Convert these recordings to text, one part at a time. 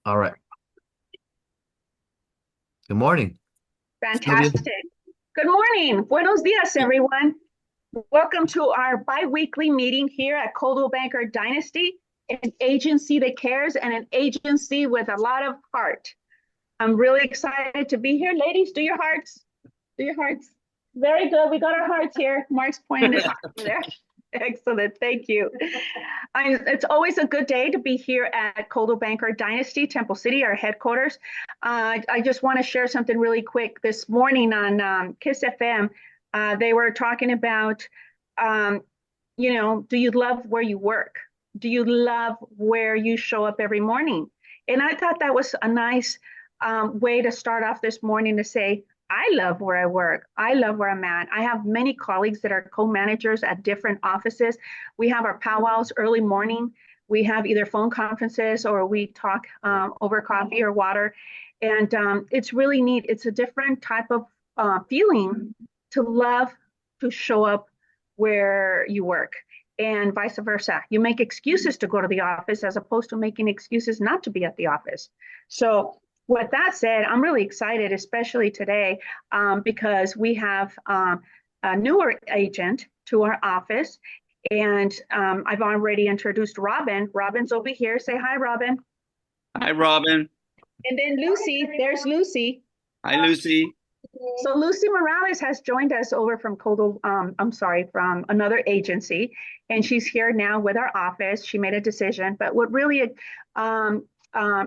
All right. Good morning, Sylvia. Fantastic. Good morning. Buenos dias, everyone. Welcome to our bi-weekly meeting here at Coldwell Banker Dynasty, an agency that cares and an agency with a lot of heart. I'm really excited to be here. Ladies, do your hearts. Do your hearts. Very good. We got our hearts here. Mark's pointing it over there. Excellent. Thank you. It's always a good day to be here at Coldwell Banker Dynasty, Temple City, our headquarters. I just want to share something really quick. This morning on KISS FM, they were talking about, um, do you love where you work? Do you love where you show up every morning? And I thought that was a nice way to start off this morning to say, I love where I work. I love where I'm at. I have many colleagues that are co-managers at different offices. We have our powwows early morning. We have either phone conferences or we talk over coffee or water. And it's really neat. It's a different type of feeling to love to show up where you work and vice versa. You make excuses to go to the office as opposed to making excuses not to be at the office. So with that said, I'm really excited, especially today, because we have a newer agent to our office. And I've already introduced Robin. Robin's over here. Say hi, Robin. Hi, Robin. And then Lucy, there's Lucy. Hi, Lucy. So Lucy Morales has joined us over from Coldwell, I'm sorry, from another agency, and she's here now with our office. She made a decision, but what really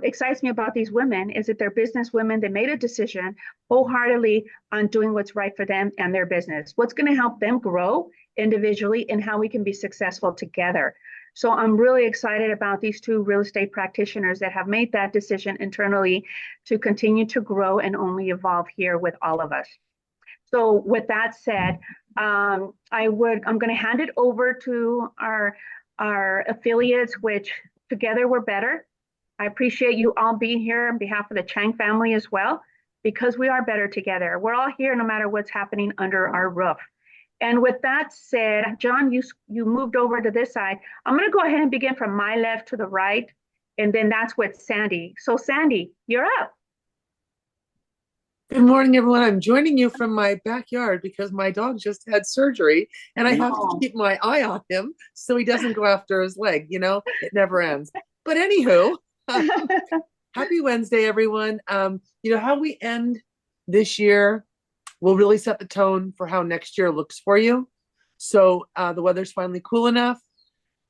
excites me about these women is that they're business women. They made a decision wholeheartedly on doing what's right for them and their business, what's going to help them grow individually, and how we can be successful together. So I'm really excited about these two real estate practitioners that have made that decision internally to continue to grow and only evolve here with all of us. So with that said, I'm going to hand it over to our affiliates, which together we're better. I appreciate you all being here on behalf of the Chang family as well, because we are better together. We're all here no matter what's happening under our roof. And with that said, John, you moved over to this side. I'm going to go ahead and begin from my left to the right, and then that's with Sandy. So Sandy, you're up. Good morning, everyone. I'm joining you from my backyard because my dog just had surgery and I have to Oh. keep my eye on him so he doesn't go after his leg. It never ends. But anywho, happy Wednesday, everyone. How we end this year will really set the tone for how next year looks for you. So the weather's finally cool enough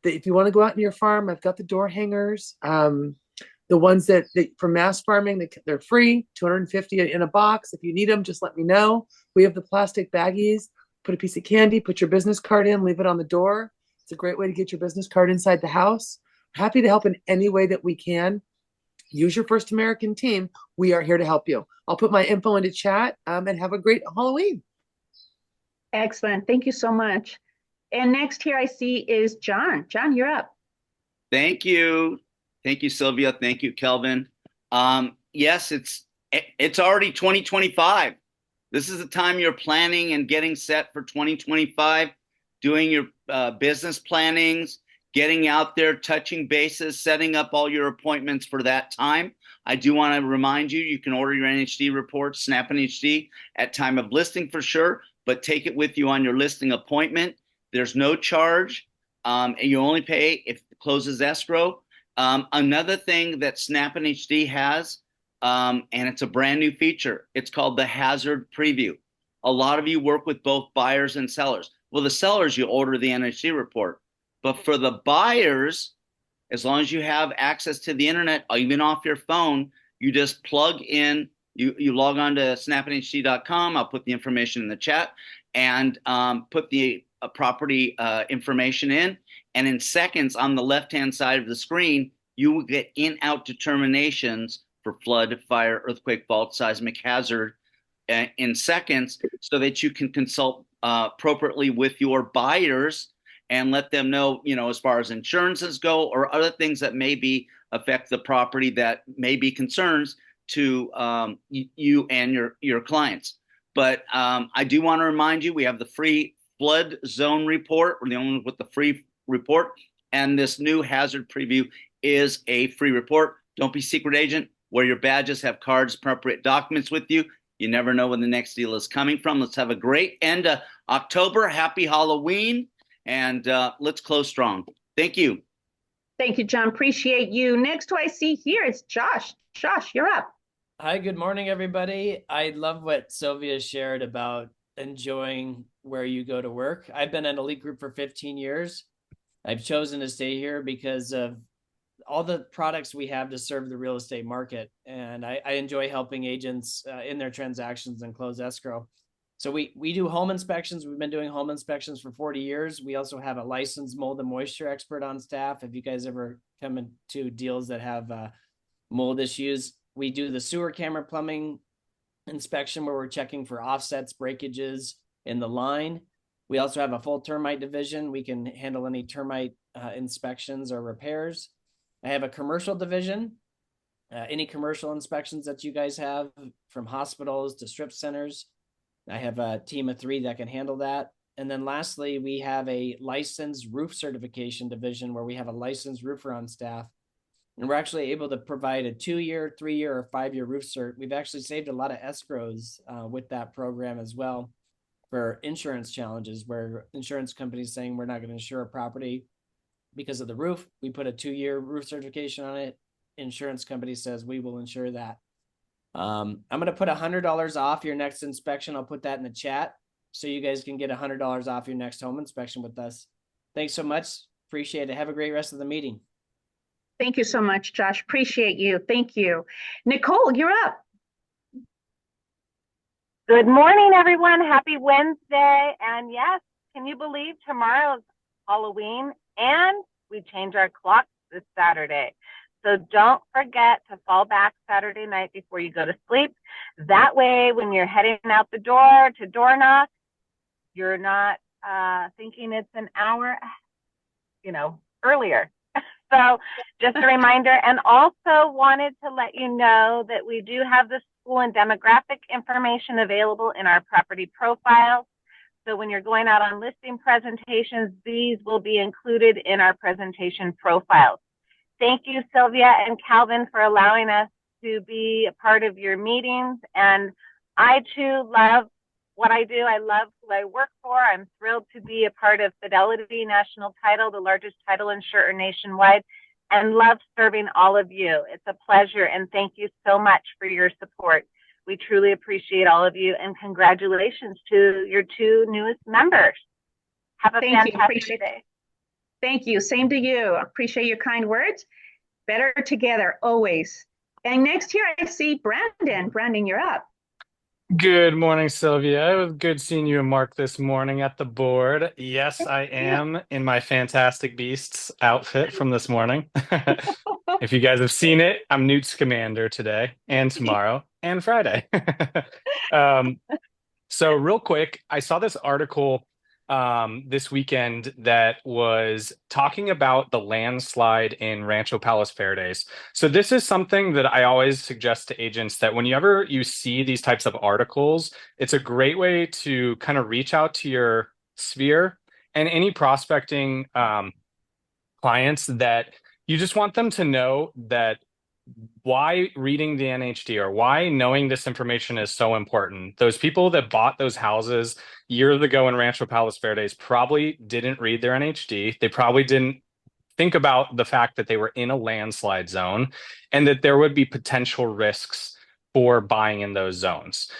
that if you want to go out in your farm, I've got the door hangers. The ones that from Mass Farming, they're free, 250 in a box. If you need them, just let me know. We have the plastic baggies. Put a piece of candy, put your business card in, leave it on the door. It's a great way to get your business card inside the house. Happy to help in any way that we can. Use your First American team. We are here to help you. I'll put my info into chat and have a great Halloween. Excellent. Thank you so much. And next here I see is John. John, you're up. Thank you. Thank you, Sylvia. Thank you, Kelvin. Yes, it's already 2025. This is the time you're planning and getting set for 2025, doing your business plannings, getting out there, touching bases, setting up all your appointments for that time. I do want to remind you, you can order your NHD report, Snap NHD, at time of listing for sure, but take it with you on your listing appointment. There's no charge. And you only pay if it closes escrow. Another thing that Snap HD has, and it's a brand new feature, it's called the Hazard Preview. A lot of you work with both buyers and sellers. Well, the sellers, you order the NHD report. But for the buyers, as long as you have access to the internet, even off your phone, you just plug in, you log on to snapnhd.com. I'll put the information in the chat and put the property information in. And in seconds on the left-hand side of the screen, you will get in-out determinations for flood, fire, earthquake, fault, seismic hazard in seconds so that you can consult appropriately with your buyers and let them know, as far as insurances go or other things that maybe affect the property that may be concerns to you and your clients. But I do want to remind you, we have the free flood zone report. We're the only one with the free report. And this new hazard preview is a free report. Don't be secret agent. Wear your badges, have cards, appropriate documents with you. You never know when the next deal is coming from. Let's have a great end of October. Happy Halloween. And let's close strong. Thank you. Thank you, John. Appreciate you. Next who I see here is Josh. Josh, you're up. Hi, good morning, everybody. I love what Sylvia shared about enjoying where you go to work. I've been at Elite Group for 15 years. I've chosen to stay here because of all the products we have to serve the real estate market. And I enjoy helping agents in their transactions and close escrow. So we do home inspections. We've been doing home inspections for 40 years. We also have a licensed mold and moisture expert on staff. If you guys ever come into deals that have mold issues, we do the sewer camera plumbing inspection where we're checking for offsets, breakages in the line. We also have a full termite division. We can handle any termite inspections or repairs. I have a commercial division. Any commercial inspections that you guys have, from hospitals to strip centers, I have a team of 3 that can handle that. And then lastly, we have a licensed roof certification division where we have a licensed roofer on staff. And we're actually able to provide a 2-year, 3-year, or 5-year roof cert. We've actually saved a lot of escrows with that program as well for insurance challenges, where insurance companies saying we're not going to insure a property because of the roof. We put a 2-year roof certification on it. Insurance company says we will insure that. I'm going to put $100 off your next inspection. I'll put that in the chat so you guys can get $100 off your next home inspection with us. Thanks so much. Appreciate it. Have a great rest of the meeting. Thank you so much, Josh. Appreciate you. Thank you. Nicole, you're up. Good morning, everyone. Happy Wednesday. And yes, can you believe tomorrow's Halloween and we change our clocks this Saturday? So don't forget to fall back Saturday night before you go to sleep. That way, when you're heading out the door to door knock, you're not thinking it's an hour, earlier. So just a reminder, and also wanted to let you know that we do have the school and demographic information available in our property profiles. So when you're going out on listing presentations, these will be included in our presentation profiles. Thank you, Sylvia and Calvin, for allowing us to be a part of your meetings. And I too love what I do. I love who I work for. I'm thrilled to be a part of Fidelity National Title, the largest title insurer nationwide, and love serving all of you. It's a pleasure, and thank you so much for your support. We truly appreciate all of you, and congratulations to your 2 newest members. Have a fantastic day. Thank you. Same to you. Appreciate your kind words. Better together, always. And next here, I see Brandon. Brandon, you're up. Good morning, Sylvia. It was good seeing you and Mark this morning at the board. Yes, I am in my Fantastic Beasts outfit from this morning. If you guys have seen it, I'm Newt Scamander today and tomorrow and Friday. So real quick, I saw this article this weekend that was talking about the landslide in Rancho Palos Verdes. So this is something that I always suggest to agents, that whenever you see these types of articles, it's a great way to kind of reach out to your sphere and any prospecting clients that you just want them to know that why reading the NHD or why knowing this information is so important. Those people that bought those houses years ago in Rancho Palos Verdes probably didn't read their NHD. They probably didn't think about the fact that they were in a landslide zone and that there would be potential risks for buying in those zones.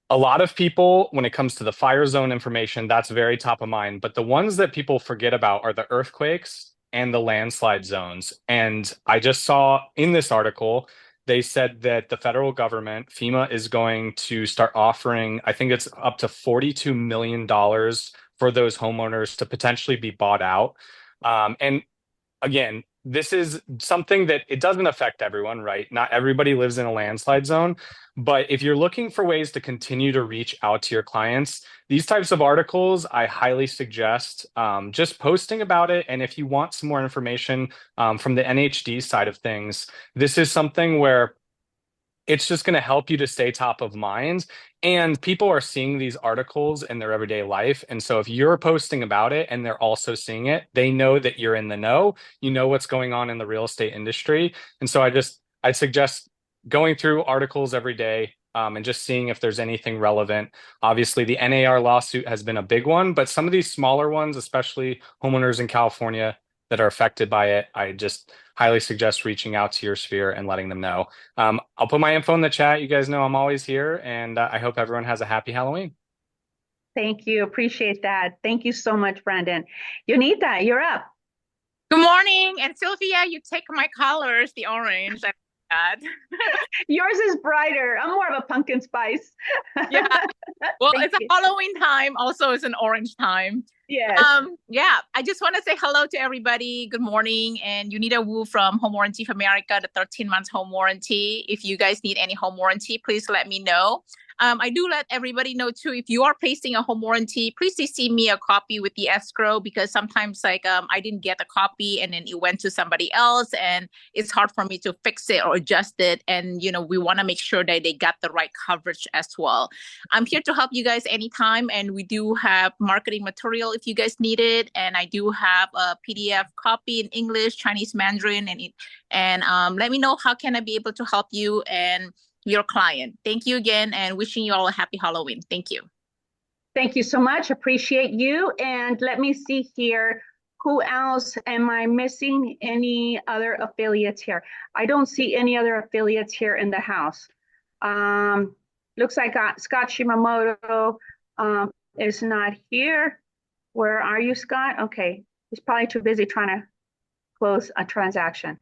A lot of people, when it comes to the fire zone information, that's very top of mind. But the ones that people forget about are the earthquakes and the landslide zones. And I just saw in this article, they said that the federal government, FEMA, is going to start offering, I think it's up to $42 million for those homeowners to potentially be bought out. And again, this is something that it doesn't affect everyone, right? Not everybody lives in a landslide zone. But if you're looking for ways to continue to reach out to your clients, these types of articles, I highly suggest just posting about it. And if you want some more information from the NHD side of things, this is something where it's just going to help you to stay top of mind. And people are seeing these articles in their everyday life. And so if you're posting about it and they're also seeing it, they know that you're in the know, you know what's going on in the real estate industry. And so I suggest going through articles every day, and just seeing if there's anything relevant. Obviously, the NAR lawsuit has been a big one, but some of these smaller ones, especially homeowners in California that are affected by it, I just highly suggest reaching out to your sphere and letting them know. I'll put my info in the chat. You guys know I'm always here, and I hope everyone has a happy Halloween. Thank you. Appreciate that. Thank you so much, Brandon. Yunita, you're up. Good morning. And Sylvia, you take my colors, the orange. Yours is brighter. I'm more of a pumpkin spice. Yeah. Well, Thank it's a you. Halloween time. Also, it's an orange time. Yes. Yeah. I just want to say hello to everybody. Good morning. And Yunita Wu from Home Warranty of America, the 13 months home warranty. If you guys need any home warranty, please let me know. I do let everybody know too, if you are placing a home warranty, please CC me a copy with the escrow, because sometimes I didn't get a copy and then it went to somebody else and it's hard for me to fix it or adjust it. And, we want to make sure that they got the right coverage as well. I'm here to help you guys anytime. And we do have marketing material if you guys need it. And I do have a PDF copy in English, Chinese, Mandarin, and let me know how can I be able to help you and your client. Thank you again, and wishing you all a happy Halloween. Thank you. Thank you so much. Appreciate you. And let me see here. Who else? Am I missing any other affiliates here? I don't see any other affiliates here in the house. Looks like Scott Shimamoto is not here. Where are you, Scott? Okay. He's probably too busy trying to close a transaction.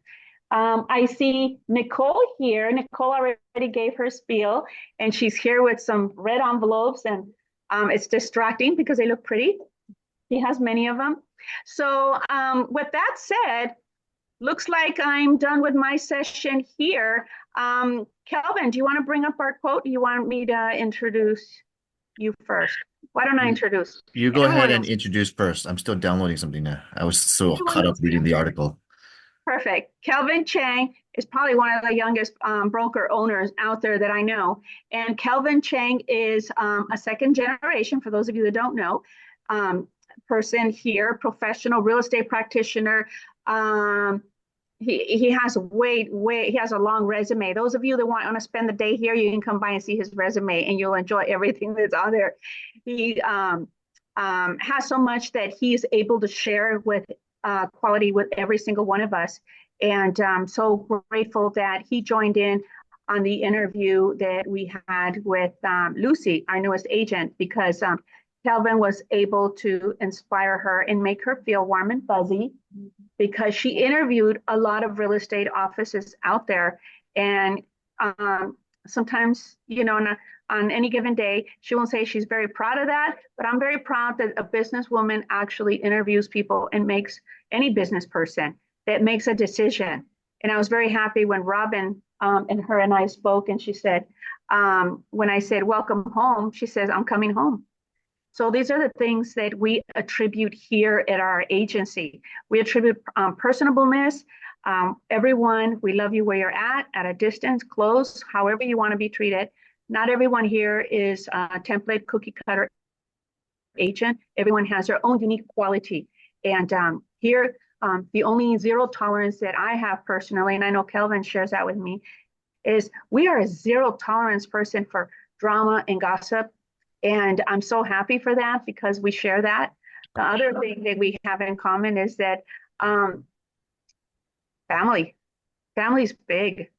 I see Nicole here. Nicole already gave her spiel, and she's here with some red envelopes, and it's distracting because they look pretty. He has many of them. So with that said, looks like I'm done with my session here. Kelvin, do you want to bring up our quote? Do you want me to introduce you first? Why don't I introduce? You go ahead and introduce first. I'm still downloading something now. I was so caught up reading the article. Perfect. Kelvin Chang is probably one of the youngest broker owners out there that I know. And Kelvin Chang is a second generation, for those of you that don't know, person here, professional real estate practitioner. He has he has a long resume. Those of you that want to spend the day here, you can come by and see his resume and you'll enjoy everything that's on there. He has so much that he's able to share with quality with every single one of us. And I'm so grateful that he joined in on the interview that we had with Lucy, our newest agent, because Kelvin was able to inspire her and make her feel warm and fuzzy, because she interviewed a lot of real estate offices out there. And sometimes, on any given day, she won't say she's very proud of that, but I'm very proud that a businesswoman actually interviews people and makes any business person that makes a decision. And I was very happy when Robin and her and I spoke, and she said, when I said, welcome home, she says, I'm coming home. So these are the things that we attribute here at our agency. We attribute personableness. Everyone, we love you where you're at a distance, close, however you want to be treated. Not everyone here is a template cookie cutter agent. Everyone has their own unique quality. And here, the only zero tolerance that I have personally, and I know Kelvin shares that with me, is we are a zero tolerance person for drama and gossip. And I'm so happy for that, because we share that. The other thing that we have in common is that family's big.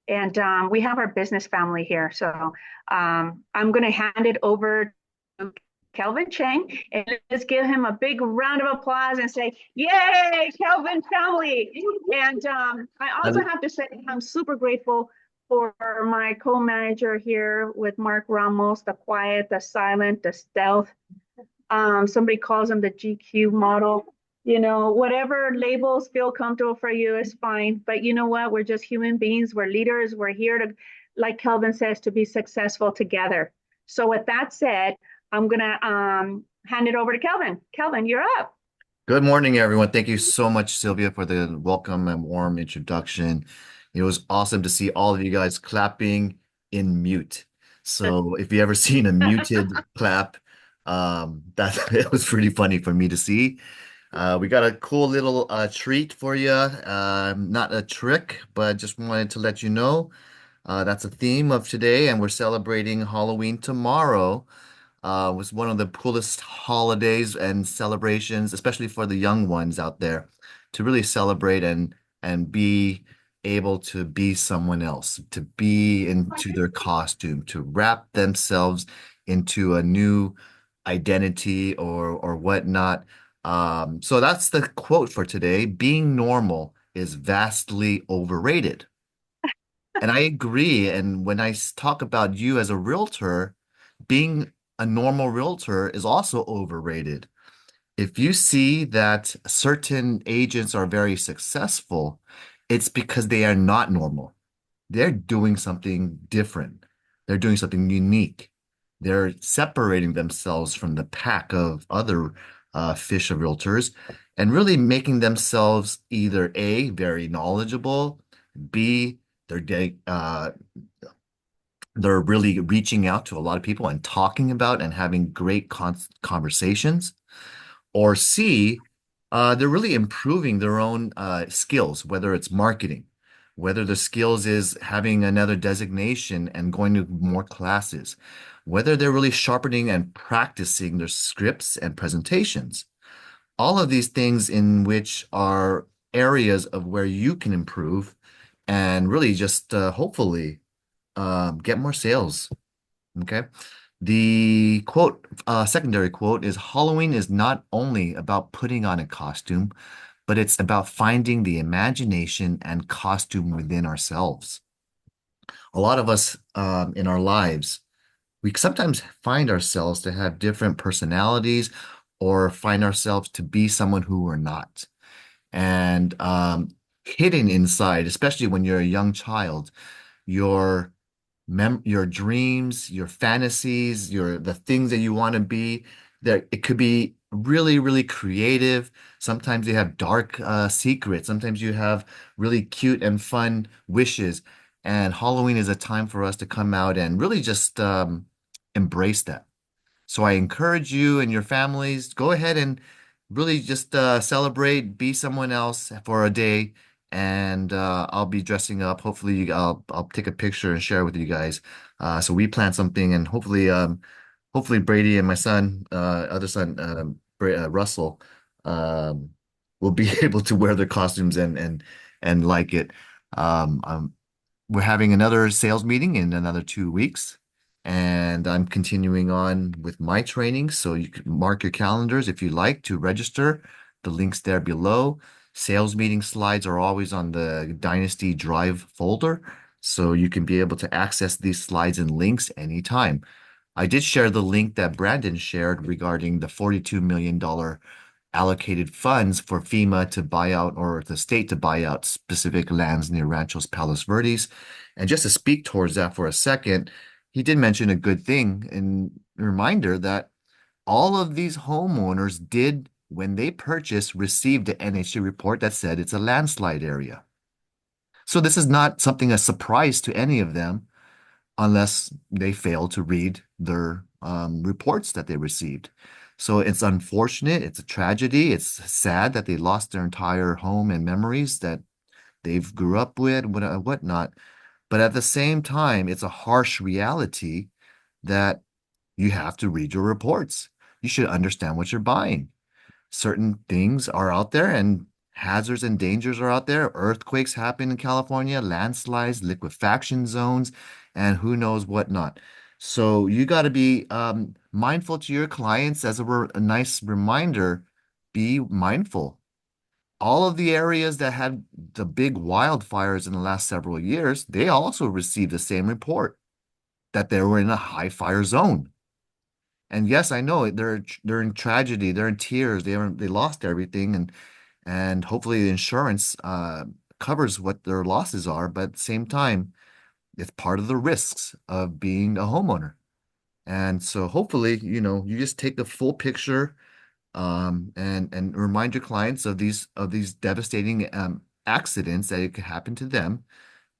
And we have our business family here. So I'm going to hand it over to Kelvin Chang, and let's give him a big round of applause and say, yay, Kelvin family. And I also have to say, I'm super grateful for my co-manager here with Mark Ramos, the quiet, the silent, the stealth. Somebody calls him the GQ model. Whatever labels feel comfortable for you is fine. But you know what? We're just human beings. We're leaders. We're here to, like Kelvin says, to be successful together. So with that said, I'm going to hand it over to Kelvin. Kelvin, you're up. Good morning, everyone. Thank you so much, Sylvia, for the welcome and warm introduction. It was awesome to see all of you guys clapping in mute. So if you ever seen a muted clap, it was pretty funny for me to see. We got a cool little treat for you. Not a trick, but just wanted to let you know that's a theme of today, and we're celebrating Halloween tomorrow. Was one of the coolest holidays and celebrations, especially for the young ones out there, to really celebrate and be able to be someone else, to be into their costume, to wrap themselves into a new identity or whatnot. So that's the quote for today. Being normal is vastly overrated. And I agree. And when talk about you as a realtor, being a normal realtor is also overrated. If you see that certain agents are very successful, it's because they are not normal. They're doing something different. They're doing something unique. They're separating themselves from the pack of other fish of realtors and really making themselves either A, very knowledgeable, B, they're getting they're really reaching out to a lot of people and talking about and having great conversations. Or C, they're really improving their own skills, whether it's marketing, whether the skills is having another designation and going to more classes, whether they're really sharpening and practicing their scripts and presentations. All of these things in which are areas of where you can improve and really just hopefully get more sales. Okay. The quote, secondary quote is Halloween is not only about putting on a costume, but it's about finding the imagination and costume within ourselves. A lot of us in our lives, we sometimes find ourselves to have different personalities or find ourselves to be someone who we're not. And hidden inside, especially when you're a young child, your your dreams, your fantasies, the things that you want to be, that it could be really, really creative. Sometimes you have dark secrets. Sometimes you have really cute and fun wishes. And Halloween is a time for us to come out and really just embrace that. So I encourage you and your families, go ahead and really just celebrate, be someone else for a day, and I'll be dressing up. Hopefully, I'll take a picture and share with you guys. So we plan something, and hopefully Brady and my son, other son, Russell, um, will be able to wear their costumes and like it. We're having another sales meeting in another 2 weeks, and I'm continuing on with my training. So you can mark your calendars if you like to register. The link's there below. Sales meeting slides are always on the Dynasty Drive folder, so you can be able to access these slides and links anytime. I did share the link that Brandon shared regarding the $42 million allocated funds for FEMA to buy out, or the state to buy out specific lands near Ranchos Palos Verdes. And just to speak towards that for a second, he did mention a good thing and a reminder that all of these homeowners did, when they purchased, receive the NHC report that said it's a landslide area. So this is not something a surprise to any of them unless they fail to read their reports that they received. So it's unfortunate. It's a tragedy. It's sad that they lost their entire home and memories that they've grew up with, whatnot. But at the same time, it's a harsh reality that you have to read your reports. You should understand what you're buying. Certain things are out there and hazards and dangers are out there. Earthquakes happen in California, landslides, liquefaction zones, and who knows what not. So you got to be mindful to your clients. As a nice reminder, be mindful. All of the areas that had the big wildfires in the last several years, they also received the same report that they were in a high fire zone. And yes, I know they're in tragedy, they're in tears, they lost everything, and hopefully the insurance covers what their losses are, but at the same time, it's part of the risks of being a homeowner. And so hopefully, you just take the full picture and remind your clients of these devastating accidents that it could happen to them.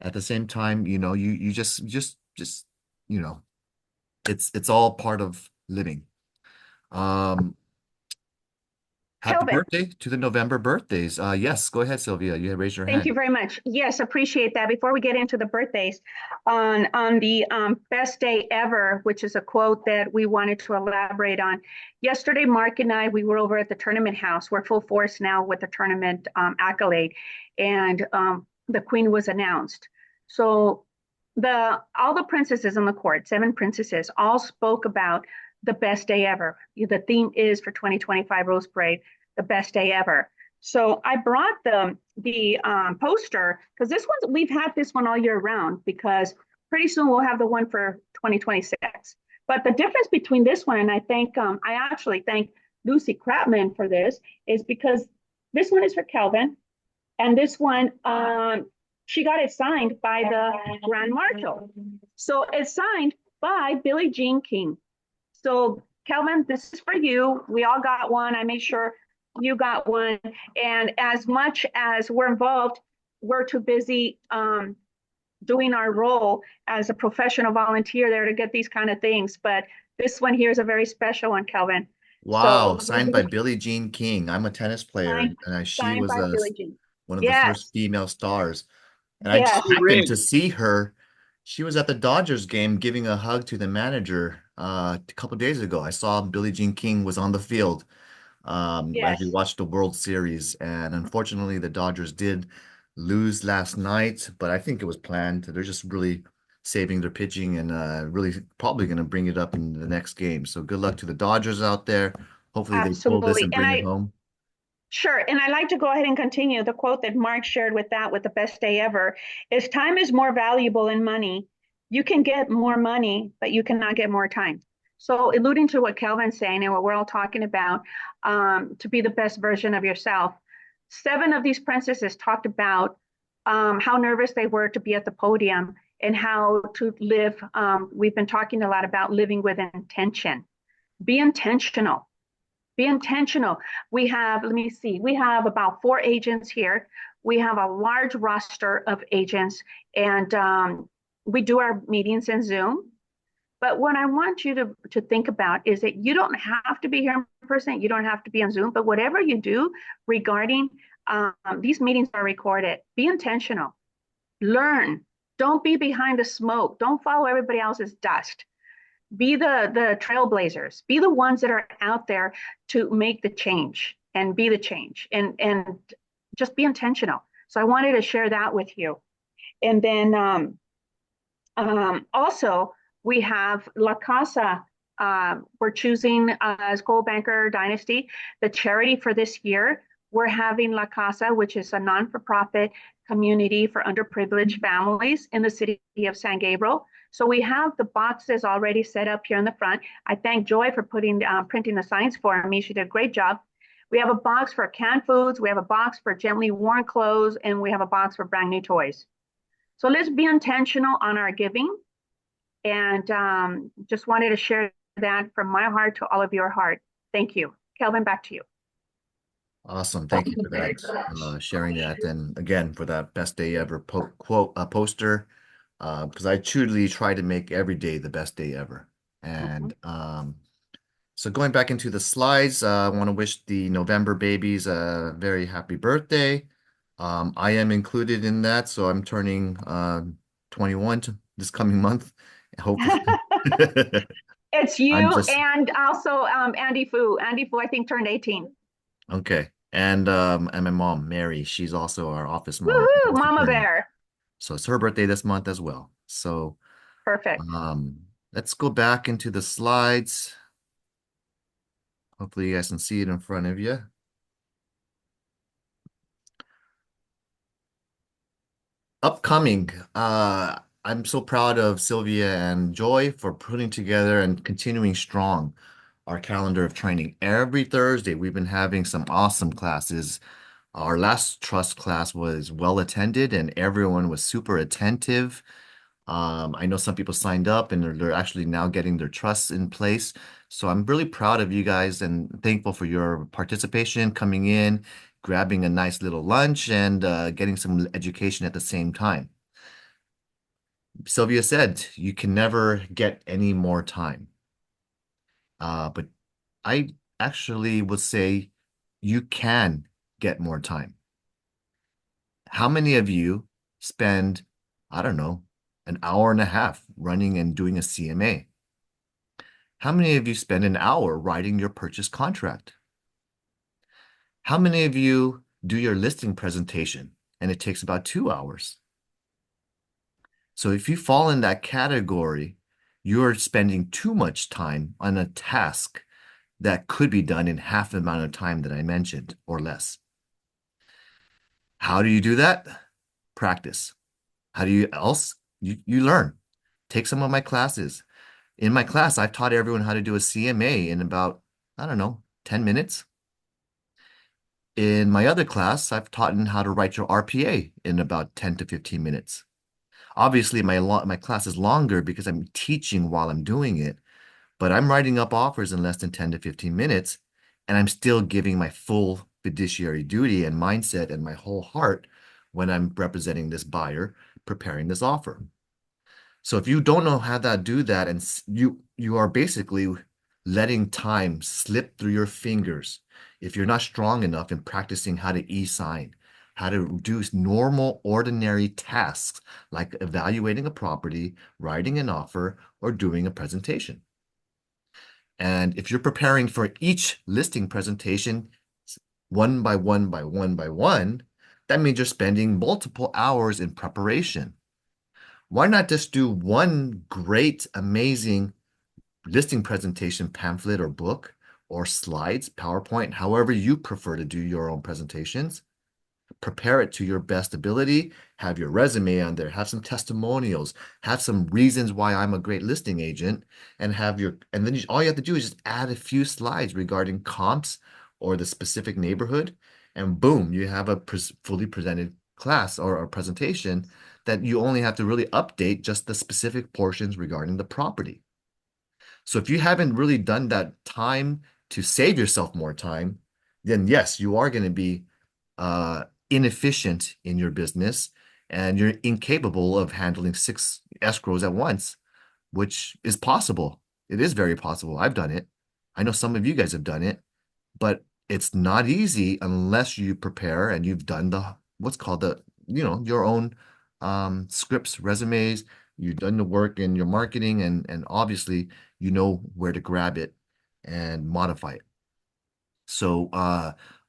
At the same time, you just you know, it's all part of living. Um, Happy Kelvin. birthday to the November birthdays. Yes, go ahead, Sylvia. You had raised your Thank hand. you very much. Yes, appreciate that. Before we get into the birthdays, on the best day ever, which is a quote that we wanted to elaborate on. Yesterday, Mark and I, we were over at the tournament house. We're full force now with the tournament accolade, and the queen was announced. So all the princesses on the court, 7 princesses, all spoke about the best day ever. The theme is for 2025 Rose Parade, the best day ever. So I brought the poster because this one's we've had this one all year round because pretty soon we'll have the one for 2026. But the difference between this one and I actually thank Lucy Kratman for this is because this one is for Kelvin and this one she got it signed by the Grand Marshal. So it's signed by Billie Jean King. So Kelvin, this is for you. We all got one. I made sure you got one. And as much as we're involved, we're too busy doing our role as a professional volunteer there to get these kind of things. But this one here is a very special one, Kelvin. Wow, So signed by Billie Jean King. I'm a tennis player, signed, and she signed was by Billie Jean. one of the first Yes, female stars. And I just yes. happened to see her. She was at the Dodgers game giving a hug to the manager a couple days ago. I saw Billie Jean King was on the field as we Yes, watched the World Series. And unfortunately, the Dodgers did lose last night, but I think it was planned. They're just really saving their pitching and really probably going to bring it up in the next game. So good luck to the Dodgers out there. Hopefully they pull this absolutely. and And bring it I home. Sure. And I like to go ahead and continue. The quote that Mark shared with that, with the best day ever, is time is more valuable than money. You can get more money, but you cannot get more time. So, alluding to what Kelvin's saying and what we're all talking about, to be the best version of yourself, 7 of these princesses talked about how nervous they were to be at the podium and how to live. We've been talking a lot about living with intention. Be intentional, be intentional. We have, let me see, we have about 4 agents here. We have a large roster of agents, and we do our meetings in Zoom. But what I want you to think about is that you don't have to be here in person. You don't have to be on Zoom. But whatever you do regarding these meetings are recorded. Be intentional. Learn. Don't be behind the smoke. Don't follow everybody else's dust. Be the trailblazers. Be the ones that are out there to make the change and be the change and just be intentional. So I wanted to share that with you. And then also we have La Casa. We're choosing as Coldwell Banker Dynasty the charity for this year. We're having La Casa, which is a non-for-profit community for underprivileged families in the city of San Gabriel. So we have the boxes already set up here in the front. I thank Joy for printing the signs for me. She did a great job. We have a box for canned foods. We have a box for gently worn clothes, and we have a box for brand new toys. So let's be intentional on our giving. And just wanted to share that from my heart to all of your heart. Thank you. Kelvin, back to you. Awesome. Thank you for that, sharing that. And again, for that best day ever poster, because I truly try to make every day the best day ever. And so going back into the slides, I want to wish the November babies a very happy birthday. I am included in that, so I'm turning 21 this coming month. Hopefully. It's you just... and also Andy Fu. Andy Fu, I think, turned 18. Okay. And my mom, Mary, she's also our office mom. Woohoo, Mama Bear. So it's her birthday this month as well. So perfect. Let's go back into the slides. Hopefully you guys can see it in front of you. Upcoming, I'm so proud of Sylvia and Joy for putting together and continuing strong our calendar of training. Every Thursday, we've been having some awesome classes. Our last trust class was well attended and everyone was super attentive. I know some people signed up and they're actually now getting their trusts in place. So I'm really proud of you guys and thankful for your participation, coming in, grabbing a nice little lunch and getting some education at the same time. Sylvia said, you can never get any more time. But I actually would say you can get more time. How many of you spend, I don't know, an hour and a half running and doing a CMA? How many of you spend an hour writing your purchase contract? How many of you do your listing presentation and it takes about 2 hours? So if you fall in that category, you're spending too much time on a task that could be done in half the amount of time that I mentioned or less. How do you do that? Practice. How do you else? You learn. Take some of my classes. In my class, I've taught everyone how to do a CMA in about, I don't know, 10 minutes. In my other class, I've taught them how to write your RPA in about 10 to 15 minutes. Obviously, my class is longer because I'm teaching while I'm doing it, but I'm writing up offers in less than 10 to 15 minutes, and I'm still giving my full fiduciary duty and mindset and my whole heart when I'm representing this buyer, preparing this offer. So if you don't know how to do that, and you are basically letting time slip through your fingers, if you're not strong enough in practicing how to e-sign, how to do normal, ordinary tasks like evaluating a property, writing an offer, or doing a presentation. And if you're preparing for each listing presentation one by one by one by one, that means you're spending multiple hours in preparation. Why not just do one great, amazing listing presentation pamphlet or book or slides, PowerPoint, however you prefer to do your own presentations? Prepare it to your best ability, have your resume on there, have some testimonials, have some reasons why I'm a great listing agent, and then all you have to do is just add a few slides regarding comps or the specific neighborhood, and boom, you have a fully presented class or a presentation that you only have to really update just the specific portions regarding the property. So if you haven't really done that time to save yourself more time, then yes, you are going to be inefficient in your business and you're incapable of handling 6 escrows at once, which is possible. It is very possible. I've done it. I know some of you guys have done it, but it's not easy unless you prepare and you've done what's called your own scripts, resumes, you've done the work in your marketing and obviously you know where to grab it and modify it. So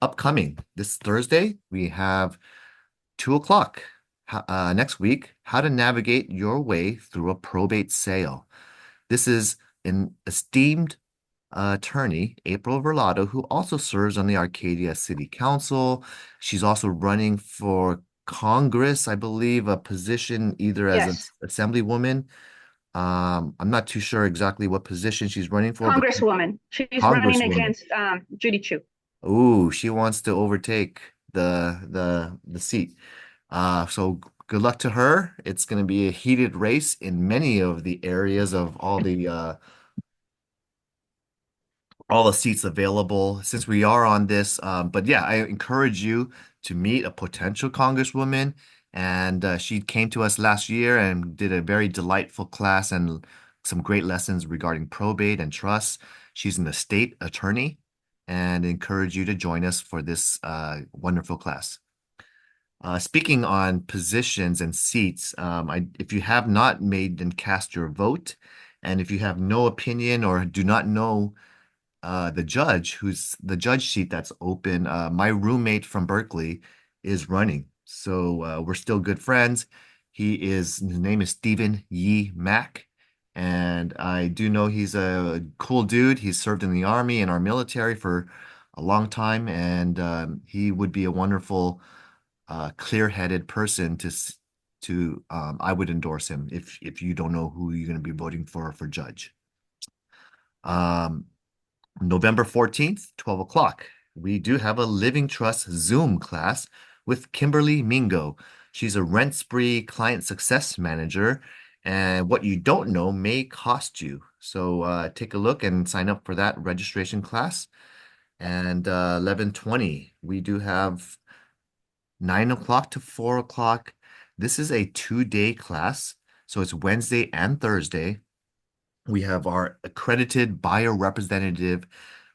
upcoming this Thursday, we have 2 o'clock next week, how to navigate your way through a probate sale. This is an esteemed attorney, April Verlado, who also serves on the Arcadia City Council. She's also running for Congress, I believe, a position either as Yes, an assemblywoman. I'm not too sure exactly what position she's running for, but Congresswoman. She's running Congresswoman. against Judy Chu. Ooh, she wants to overtake the seat. So good luck to her. It's going to be a heated race in many of the areas of all the seats available since we are on this. But yeah, I encourage you to meet a potential congresswoman. And she came to us last year and did a very delightful class and some great lessons regarding probate and trust. She's an estate attorney and encourage you to join us for this wonderful class. Speaking on positions and seats, if you have not made and cast your vote, and if you have no opinion or do not know the judge seat that's open, my roommate from Berkeley is running. So we're still good friends. His name is Stephen Yi Mack. And I do know he's a cool dude. He's served in the Army and our military for a long time. And he would be a wonderful, clear-headed person I would endorse him if you don't know who you're going to be voting for judge. November 14th, 12 o'clock, we do have a Living Trust Zoom class with Kimberly Mingo. She's a rent spree client success manager, and what you don't know may cost you. So take a look and sign up for that registration class. And 11:20, we do have 9 o'clock to 4 o'clock. This is a 2-day class, so it's Wednesday and Thursday. We have our accredited buyer representative,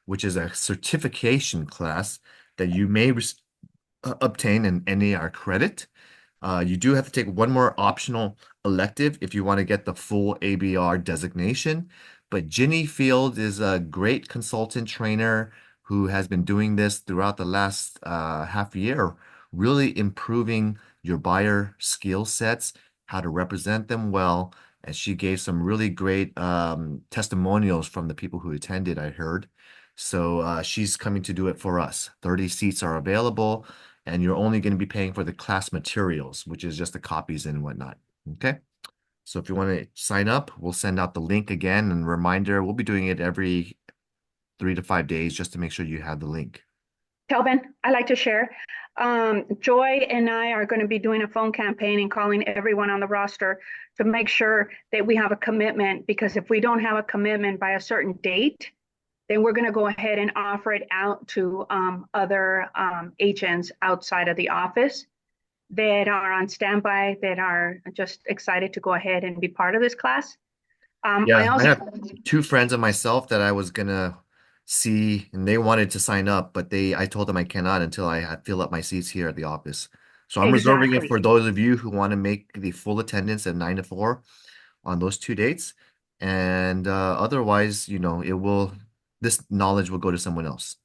which is a certification class that you may obtain an NAR credit. You do have to take one more optional elective if you want to get the full ABR designation. But Ginny Field is a great consultant trainer who has been doing this throughout the last half year, really improving your buyer skill sets, how to represent them well. And she gave some really great testimonials from the people who attended, I heard. So she's coming to do it for us. 30 seats are available, and you're only going to be paying for the class materials, which is just the copies and whatnot. Okay. So if you want to sign up, we'll send out the link again and reminder. We'll be doing it every 3 to 5 days just to make sure you have the link. Kelvin, I'd like to share. Joy and I are going to be doing a phone campaign and calling everyone on the roster to make sure that we have a commitment, because if we don't have a commitment by a certain date, then we're going to go ahead and offer it out to other agents outside of the office that are on standby, that are just excited to go ahead and be part of this class. I have 2 friends of myself that I was gonna see, and they wanted to sign up, but I told them I cannot until I fill up my seats here at the office. So I'm reserving it for those of you who want to make the full attendance at 9 to 4 on those 2 dates. And otherwise, this knowledge will go to someone else.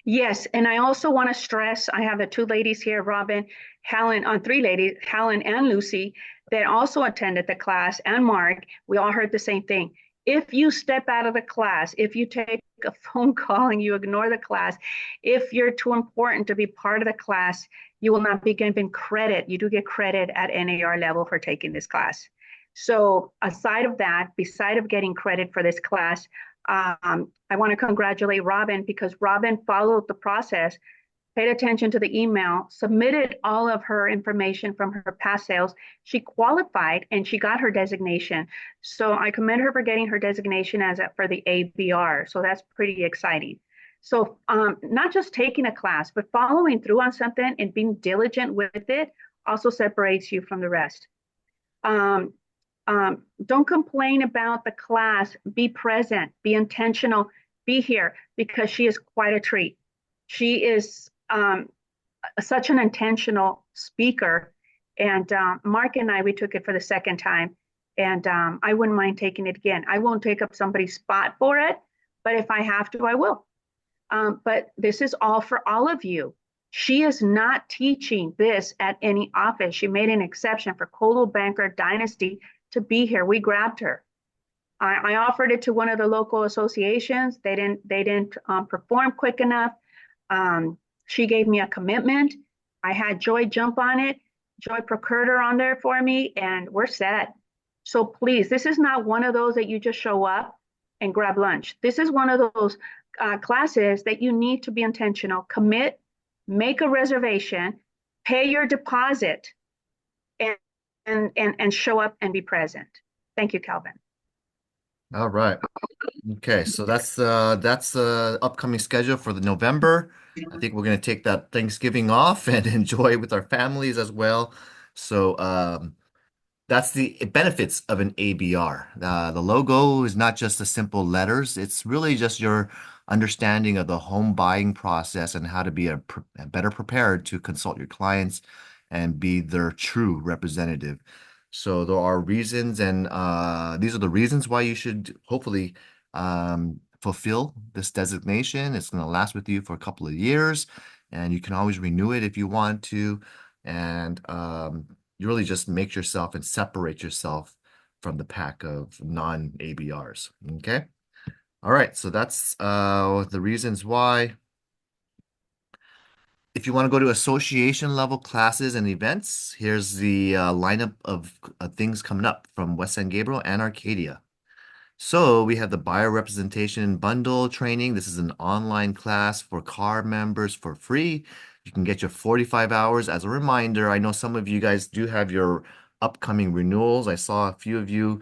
Yes, and I also want to stress, I have the 2 ladies here, Robin, Helen, 3 ladies, Helen and Lucy, that also attended the class, and Mark. We all heard the same thing. If you step out of the class, if you take a phone call and you ignore the class, if you're too important to be part of the class, you will not be given credit. You do get credit at NAR level for taking this class. So aside of that, beside of getting credit for this class, I want to congratulate Robin, because Robin followed the process, paid attention to the email, submitted all of her information from her past sales. She qualified and she got her designation. So I commend her for getting her designation for the ABR. So that's pretty exciting. So not just taking a class, but following through on something and being diligent with it also separates you from the rest. Don't complain about the class. Be present, be intentional, be here, because she is quite a treat. She is such an intentional speaker. And Mark and I, we took it for the second time, and I wouldn't mind taking it again. I won't take up somebody's spot for it, but if I have to, I will. But this is all for all of you. She is not teaching this at any office. She made an exception for Coldwell Banker Dynasty to be here. We grabbed her. I offered it to one of the local associations. They didn't perform quick enough. She gave me a commitment. I had Joy jump on it. Joy procured her on there for me, and we're set. So please, this is not one of those that you just show up and grab lunch. This is one of those classes that you need to be intentional, commit, make a reservation, pay your deposit, and show up and be present. Thank you, Calvin. All right. Okay, so that's the upcoming schedule for the November. I think we're going to take that Thanksgiving off and enjoy with our families as well. So that's the benefits of an ABR. The logo is not just the simple letters. It's really just your understanding of the home buying process and how to be better prepared to consult your clients and be their true representative. So there are reasons, and these are the reasons why you should hopefully fulfill this designation. It's going to last with you for a couple of years, and you can always renew it if you want to. And you really just make yourself and separate yourself from the pack of non-ABRs. Okay. All right. So that's the reasons why. If you want to go to association level classes and events, here's the lineup of things coming up from West San Gabriel and Arcadia. So we have the buyer representation bundle training. This is an online class for CAR members for free. You can get your 45 hours. As a reminder, I know some of you guys do have your upcoming renewals. I saw a few of you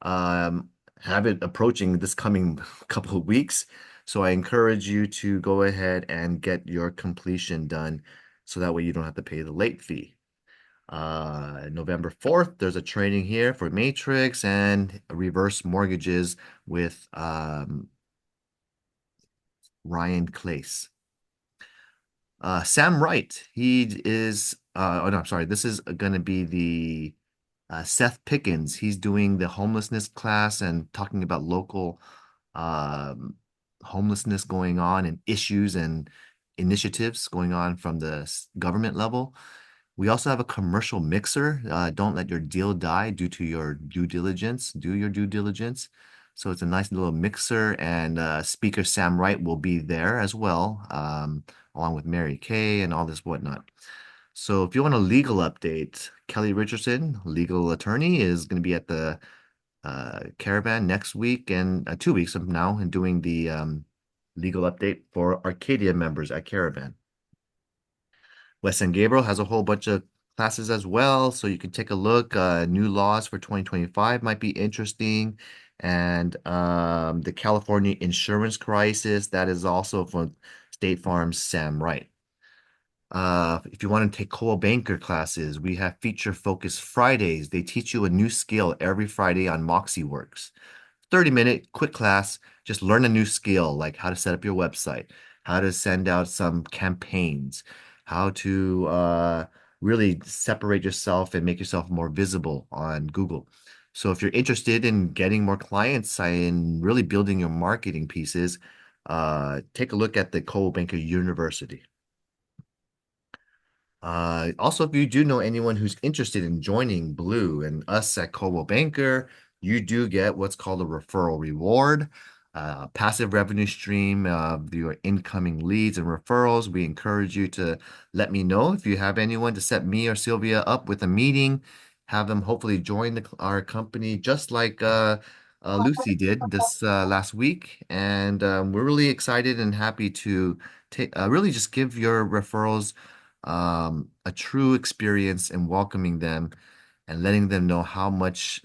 have it approaching this coming couple of weeks. So I encourage you to go ahead and get your completion done so that way you don't have to pay the late fee. November 4th, there's a training here for Matrix and reverse mortgages with Ryan Clace. Sam Wright, he is, oh no, I'm sorry, this is going to be the Seth Pickens. He's doing the homelessness class and talking about local um, homelessness going on and issues and initiatives going on from the government level. We also have a commercial mixer. Don't let your deal die due to your due diligence. Do your due diligence. So it's a nice little mixer, and speaker Sam Wright will be there as well, along with Mary Kay and all this whatnot. So if you want a legal update, Kelly Richardson, legal attorney, is going to be at the Caravan next week and 2 weeks from now and doing the legal update for Arcadia members at Caravan. Wes and Gabriel has a whole bunch of classes as well, so you can take a look. New laws for 2025 might be interesting. And the California insurance crisis, that is also from State Farm's Sam Wright. If you want to take Coldwell Banker classes, we have Feature Focus Fridays. They teach you a new skill every Friday on MoxieWorks. 30-minute quick class, just learn a new skill, like how to set up your website, how to send out some campaigns, how to really separate yourself and make yourself more visible on Google. So if you're interested in getting more clients and really building your marketing pieces, take a look at the Coldwell Banker University. Also, if you do know anyone who's interested in joining Blue and us at Coldwell Banker, you do get what's called a referral reward, passive revenue stream of your incoming leads and referrals. We encourage you to let me know if you have anyone to set me or Sylvia up with a meeting, have them hopefully join our company just like Lucy did this last week. And we're really excited and happy to really just give your referrals a true experience and welcoming them and letting them know how much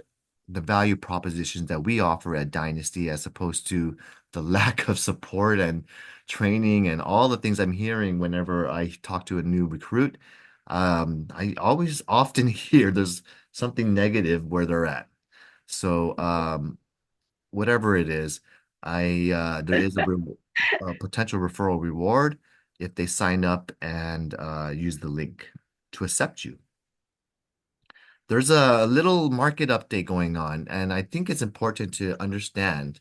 the value propositions that we offer at Dynasty, as opposed to the lack of support and training and all the things I'm hearing whenever I talk to a new recruit. I always often hear there's something negative where they're at. So whatever it is, there is a potential referral reward if they sign up and use the link to accept you. There's a little market update going on, and I think it's important to understand.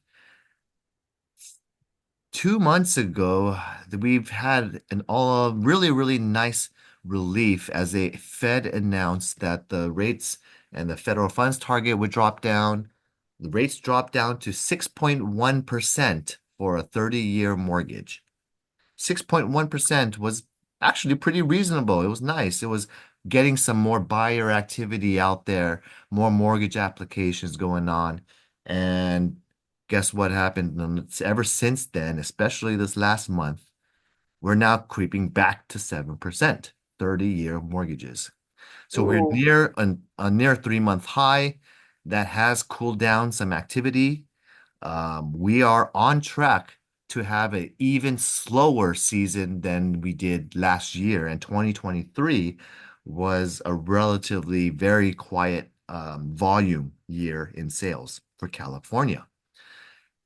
2 months ago, we've had an all really, really nice relief as the Fed announced that the rates and the federal funds target would drop down. The rates dropped down to 6.1% for a 30-year mortgage. 6.1% was actually pretty reasonable. It was nice. It was getting some more buyer activity out there, more mortgage applications going on. And guess what happened? And ever since then, especially this last month, we're now creeping back to 7%, 30-year mortgages. So we're near a near 3-month high that has cooled down some activity. We are on track to have an even slower season than we did last year, and 2023 was a relatively very quiet volume year in sales for California.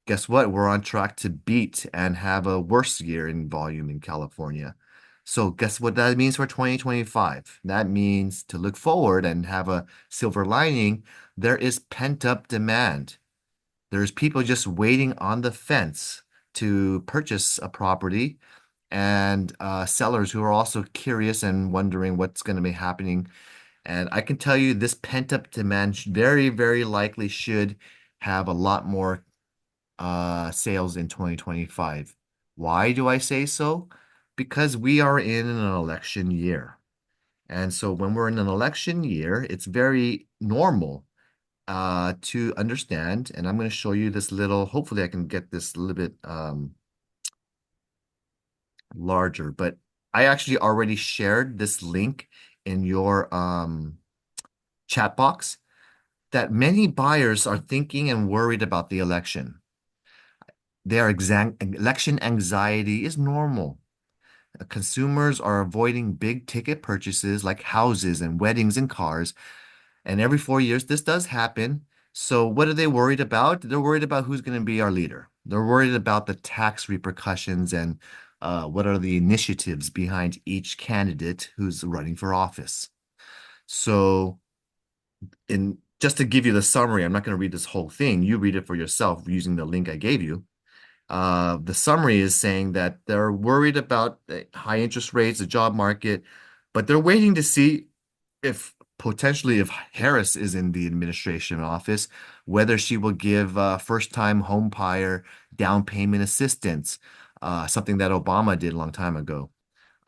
Guess what? We're on track to beat and have a worse year in volume in California. So guess what that means for 2025? That means to look forward and have a silver lining. There is pent-up demand. There's people just waiting on the fence to purchase a property, and sellers who are also curious and wondering what's going to be happening. And I can tell you this pent-up demand very, very likely should have a lot more sales in 2025. Why do I say so? Because we are in an election year. And so when we're in an election year, it's very normal to understand. And I'm going to show you this little, hopefully I can get this a little bit larger, but I actually already shared this link in your chat box that many buyers are thinking and worried about the election. Election anxiety is normal. Consumers are avoiding big ticket purchases like houses and weddings and cars. And every 4 years, this does happen. So what are they worried about? They're worried about who's going to be our leader. They're worried about the tax repercussions and what are the initiatives behind each candidate who's running for office. So, in just to give you the summary, I'm not going to read this whole thing. You read it for yourself using the link I gave you. The summary is saying that they're worried about the high interest rates, the job market, but they're waiting to see if potentially if Harris is in the administration office, whether she will give first-time home buyer down payment assistance, something that Obama did a long time ago.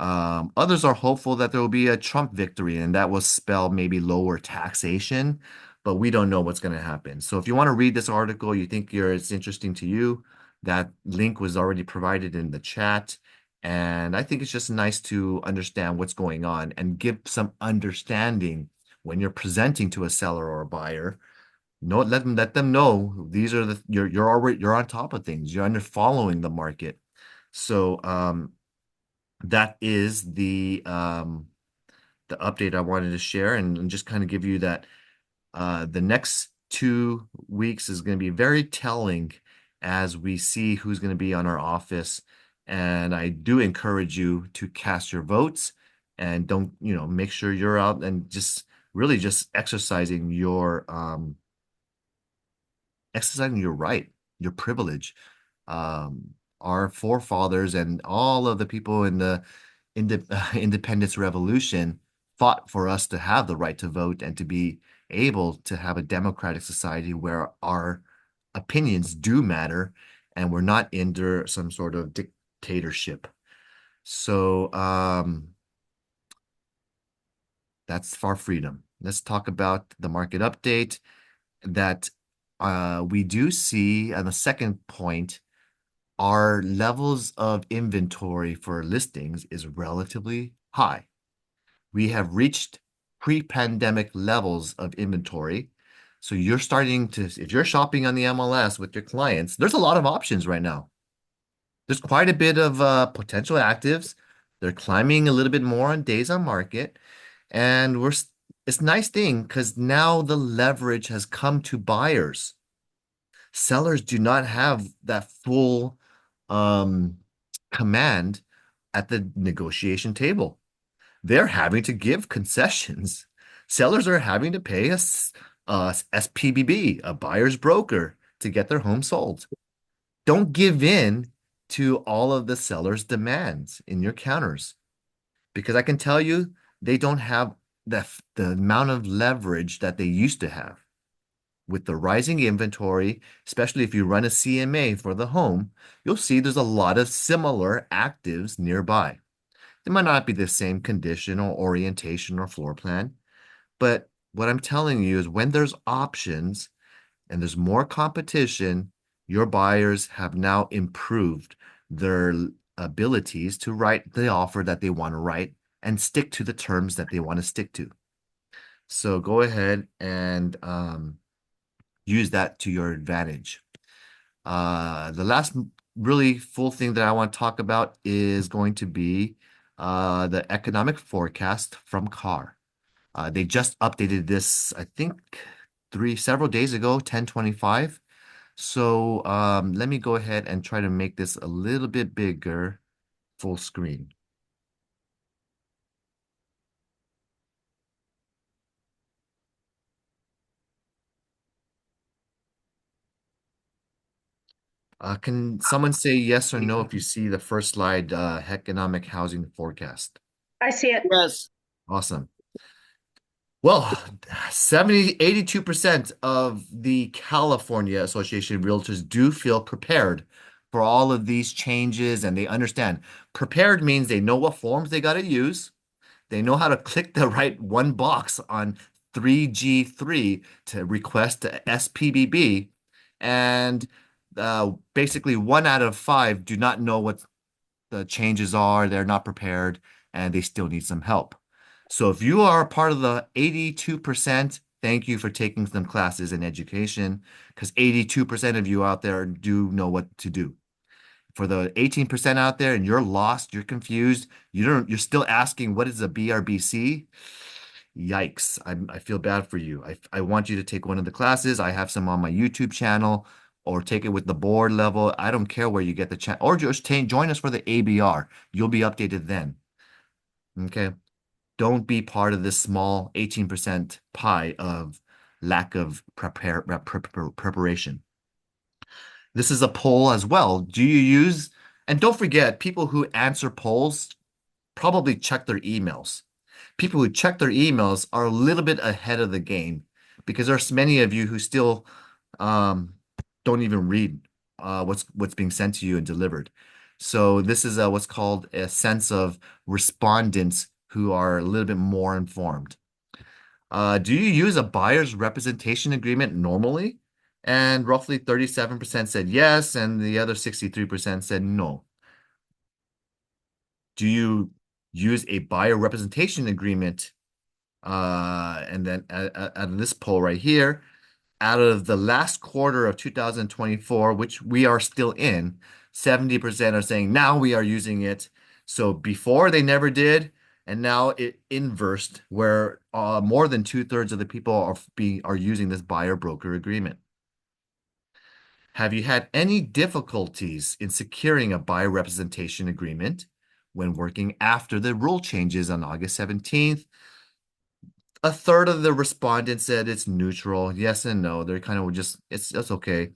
Others are hopeful that there will be a Trump victory and that will spell maybe lower taxation, but we don't know what's going to happen. So if you want to read this article, you think it's interesting to you, that link was already provided in the chat. And I think it's just nice to understand what's going on and give some understanding when you're presenting to a seller or a buyer. No, let them know these are you're on top of things. You're following the market. So that is the update I wanted to share and just kind of give you that the next 2 weeks is going to be very telling as we see who's going to be on our office. And I do encourage you to cast your votes and don't, make sure you're out and just really just exercising your right, your privilege. Our forefathers and all of the people in the independence revolution fought for us to have the right to vote and to be able to have a democratic society where our opinions do matter and we're not under some sort of dictatorship. So that's our freedom. Let's talk about the market update that we do see on the second point. Our levels of inventory for listings is relatively high. We have reached pre-pandemic levels of inventory. So you're starting to, if you're shopping on the MLS with your clients, there's a lot of options right now. There's quite a bit of potential actives. They're climbing a little bit more on days on market. And it's a nice thing because now the leverage has come to buyers. Sellers do not have that full command at the negotiation table. They're having to give concessions. Sellers are having to pay a SPBB, a buyer's broker, to get their home sold. Don't give in to all of the seller's demands in your counters, because I can tell you they don't have the amount of leverage that they used to have. With the rising inventory, especially if you run a CMA for the home, you'll see there's a lot of similar actives nearby. They might not be the same condition or orientation or floor plan, but what I'm telling you is when there's options and there's more competition, your buyers have now improved their abilities to write the offer that they want to write and stick to the terms that they want to stick to. So go ahead and use that to your advantage. The last really full thing that I want to talk about is going to be the economic forecast from CAR. They just updated this, I think, several days ago, 10/25. So let me go ahead and try to make this a little bit bigger, full screen. Can someone say yes or no if you see the first slide, economic housing forecast? I see it. Yes. Awesome. Well, 82% of the California Association of Realtors do feel prepared for all of these changes, and they understand. Prepared means they know what forms they got to use. They know how to click the right one box on 3G3 to request a SPBB, and basically 1 out of 5 do not know what the changes are. They're not prepared, and they still need some help. So if you are part of the 82%, thank you for taking some classes in education, because 82% of you out there do know what to do. For the 18% out there and you're lost, you're confused, you're still asking what is a BRBC? Yikes. I feel bad for you. I want you to take one of the classes. I have some on my YouTube channel. or take it with the board level. I don't care where you get the chat, or just join us for the ABR. You'll be updated then. Okay. Don't be part of this small 18% pie of lack of preparation. This is a poll as well. Do you use, and don't forget, people who answer polls probably check their emails. People who check their emails are a little bit ahead of the game because there's many of you who still don't even read what's being sent to you and delivered. So this is what's called a sense of respondents who are a little bit more informed. Do you use a buyer's representation agreement normally? And roughly 37% said yes, and the other 63% said no. Do you use a buyer representation agreement? And then out of this poll right here, out of the last quarter of 2024, which we are still in, 70% are saying now we are using it. So before they never did, and now it inversed where more than 2/3 of the people are using this buyer broker agreement. Have you had any difficulties in securing a buyer representation agreement when working after the rule changes on August 17th? A third of the respondents said it's neutral, yes and no. They're kind of just, it's okay.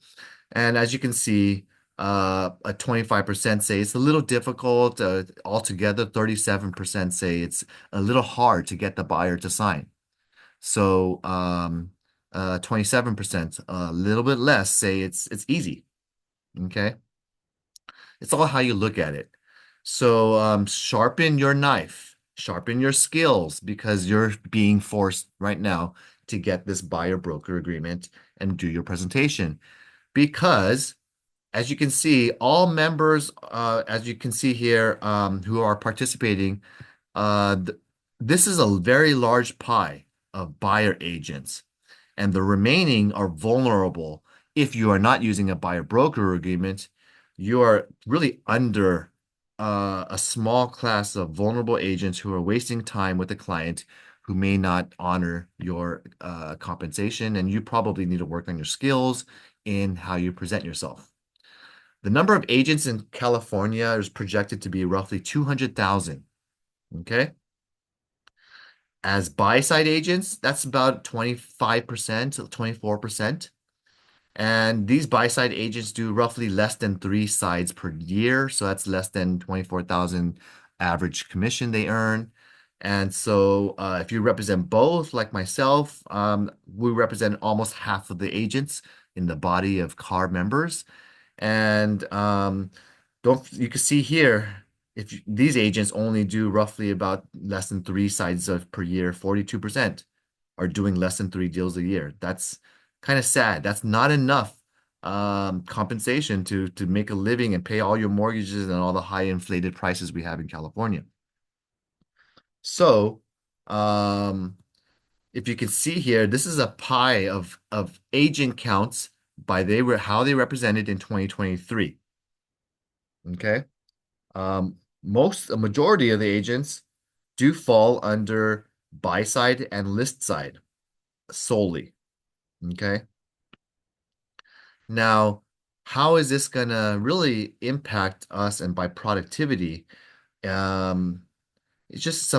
And as you can see, a 25% say it's a little difficult. Altogether, 37% say it's a little hard to get the buyer to sign. So 27%, a little bit less, say it's easy. Okay. It's all how you look at it. So sharpen your knife, sharpen your skills, because you're being forced right now to get this buyer broker agreement and do your presentation. Because as you can see, all members, as you can see here, who are participating, this is a very large pie of buyer agents, and the remaining are vulnerable. If you are not using a buyer broker agreement, you are really under a small class of vulnerable agents who are wasting time with the client who may not honor your compensation, and you probably need to work on your skills in how you present yourself. The number of agents in California is projected to be roughly 200,000. Okay. As buy-side agents, that's about 25%, 24%. And these buy-side agents do roughly less than 3 sides per year. So that's less than 24,000 average commission they earn. And so if you represent both, like myself, we represent almost half of the agents in the body of CAR members. And you can see here, if these agents only do roughly about less than 3 sides per year, 42% are doing less than 3 deals a year. That's kind of sad. That's not enough compensation to make a living and pay all your mortgages and all the high inflated prices we have in California. So if you can see here, this is a pie of agent counts by how they represented in 2023. Okay. A majority of the agents do fall under buy side and list side solely. Okay. Now, how is this gonna really impact us and by productivity? It's just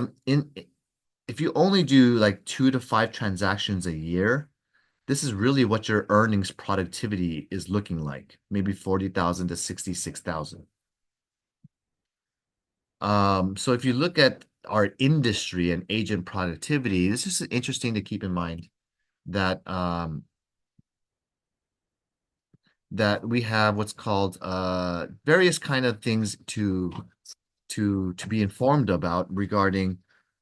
if you only do like 2 to 5 transactions a year, this is really what your earnings productivity is looking like, maybe 40,000 to 66,000. So if you look at our industry and agent productivity, this is interesting to keep in mind that that we have what's called various kind of things to be informed about regarding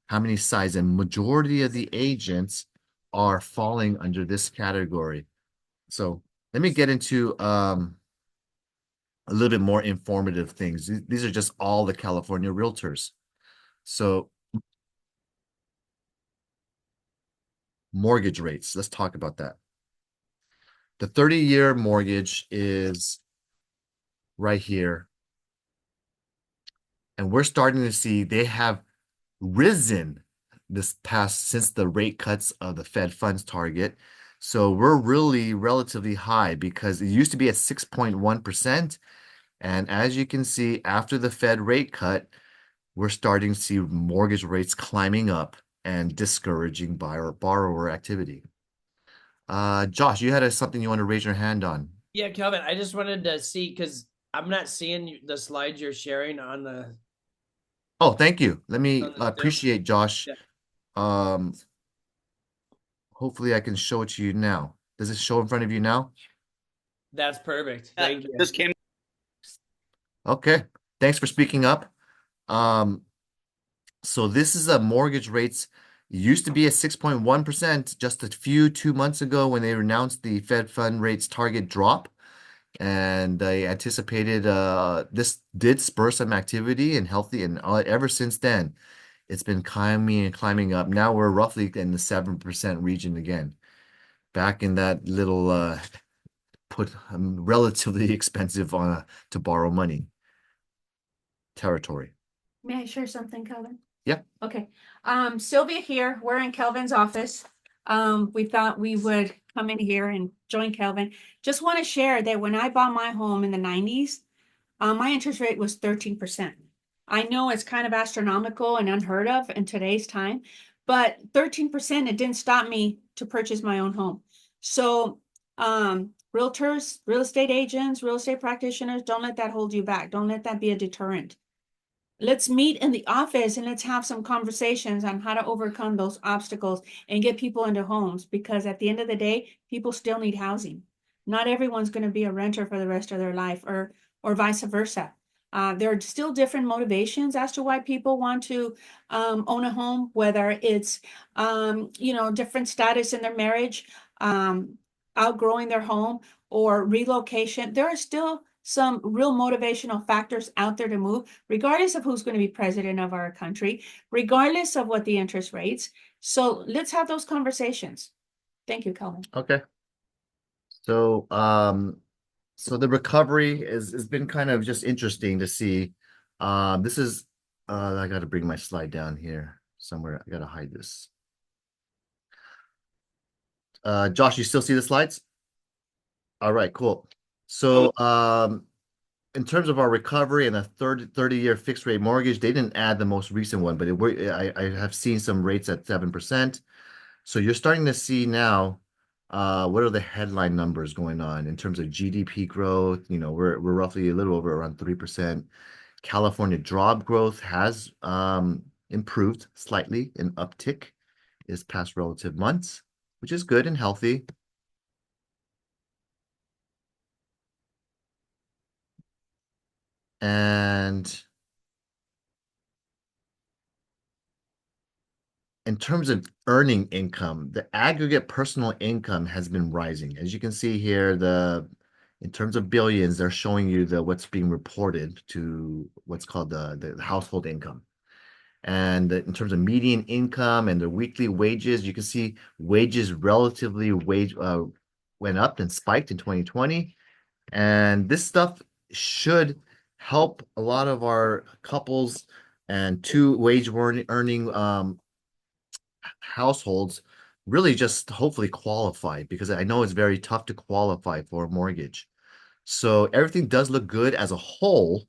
how many sides, and majority of the agents are falling under this category. So let me get into a little bit more informative things. These are just all the California realtors. So mortgage rates, let's talk about that. The 30-year mortgage is right here. And we're starting to see they have risen since the rate cuts of the Fed funds target. So we're really relatively high because it used to be at 6.1%. And as you can see, after the Fed rate cut, we're starting to see mortgage rates climbing up and discouraging borrower activity. Josh, you had something you want to raise your hand on. Yeah, Kelvin, I just wanted to see because I'm not seeing the slides you're sharing Oh, thank you. Let me on the Zoom. appreciate Josh. Yeah. Hopefully I can show it to you now. Does it show in front of you now? That's perfect. Thank you. This came. Okay. Thanks for speaking up. So this is a mortgage rates used to be at 6.1% just a 2 months ago when they announced the Fed fund rates target drop. And they anticipated this did spur some activity and healthy, and ever since then, it's been climbing and climbing up. Now we're roughly in the 7% region again, back in that little relatively expensive to borrow money territory. May I share something, Kelvin? Yeah. Okay. Sylvia here. We're in Kelvin's office. We thought we would come in here and join Kelvin. Just want to share that when I bought my home in the 90s, my interest rate was 13%. I know it's kind of astronomical and unheard of in today's time, but 13%, it didn't stop me to purchase my own home. So, realtors, real estate agents, real estate practitioners, don't let that hold you back. Don't let that be a deterrent. Let's meet in the office and let's have some conversations on how to overcome those obstacles and get people into homes, because at the end of the day, people still need housing. Not everyone's going to be a renter for the rest of their life, or vice versa. There are still different motivations as to why people want to own a home, whether it's different status in their marriage, outgrowing their home, or relocation. There are still some real motivational factors out there to move, regardless of who's going to be president of our country, regardless of what the interest rates. So let's have those conversations. Thank you, Kelvin. Okay. So, so the recovery has been kind of just interesting to see. This is, I got to bring my slide down here somewhere. I got to hide this. Josh, you still see the slides? All right, cool. So, in terms of our recovery and a 30-year fixed rate mortgage, they didn't add the most recent one, but I have seen some rates at 7%. So you're starting to see now, what are the headline numbers going on in terms of GDP growth? You know, we're roughly a little over around 3%. California job growth has improved slightly, an uptick this past relative months, which is good and healthy. And in terms of earning income, the aggregate personal income has been rising. As you can see here, in terms of billions, they're showing you what's being reported to what's called the household income. And in terms of median income and the weekly wages, you can see wages relatively went up and spiked in 2020. And this stuff should help a lot of our couples and two-wage earning households really just hopefully qualify, because I know it's very tough to qualify for a mortgage. So everything does look good as a whole,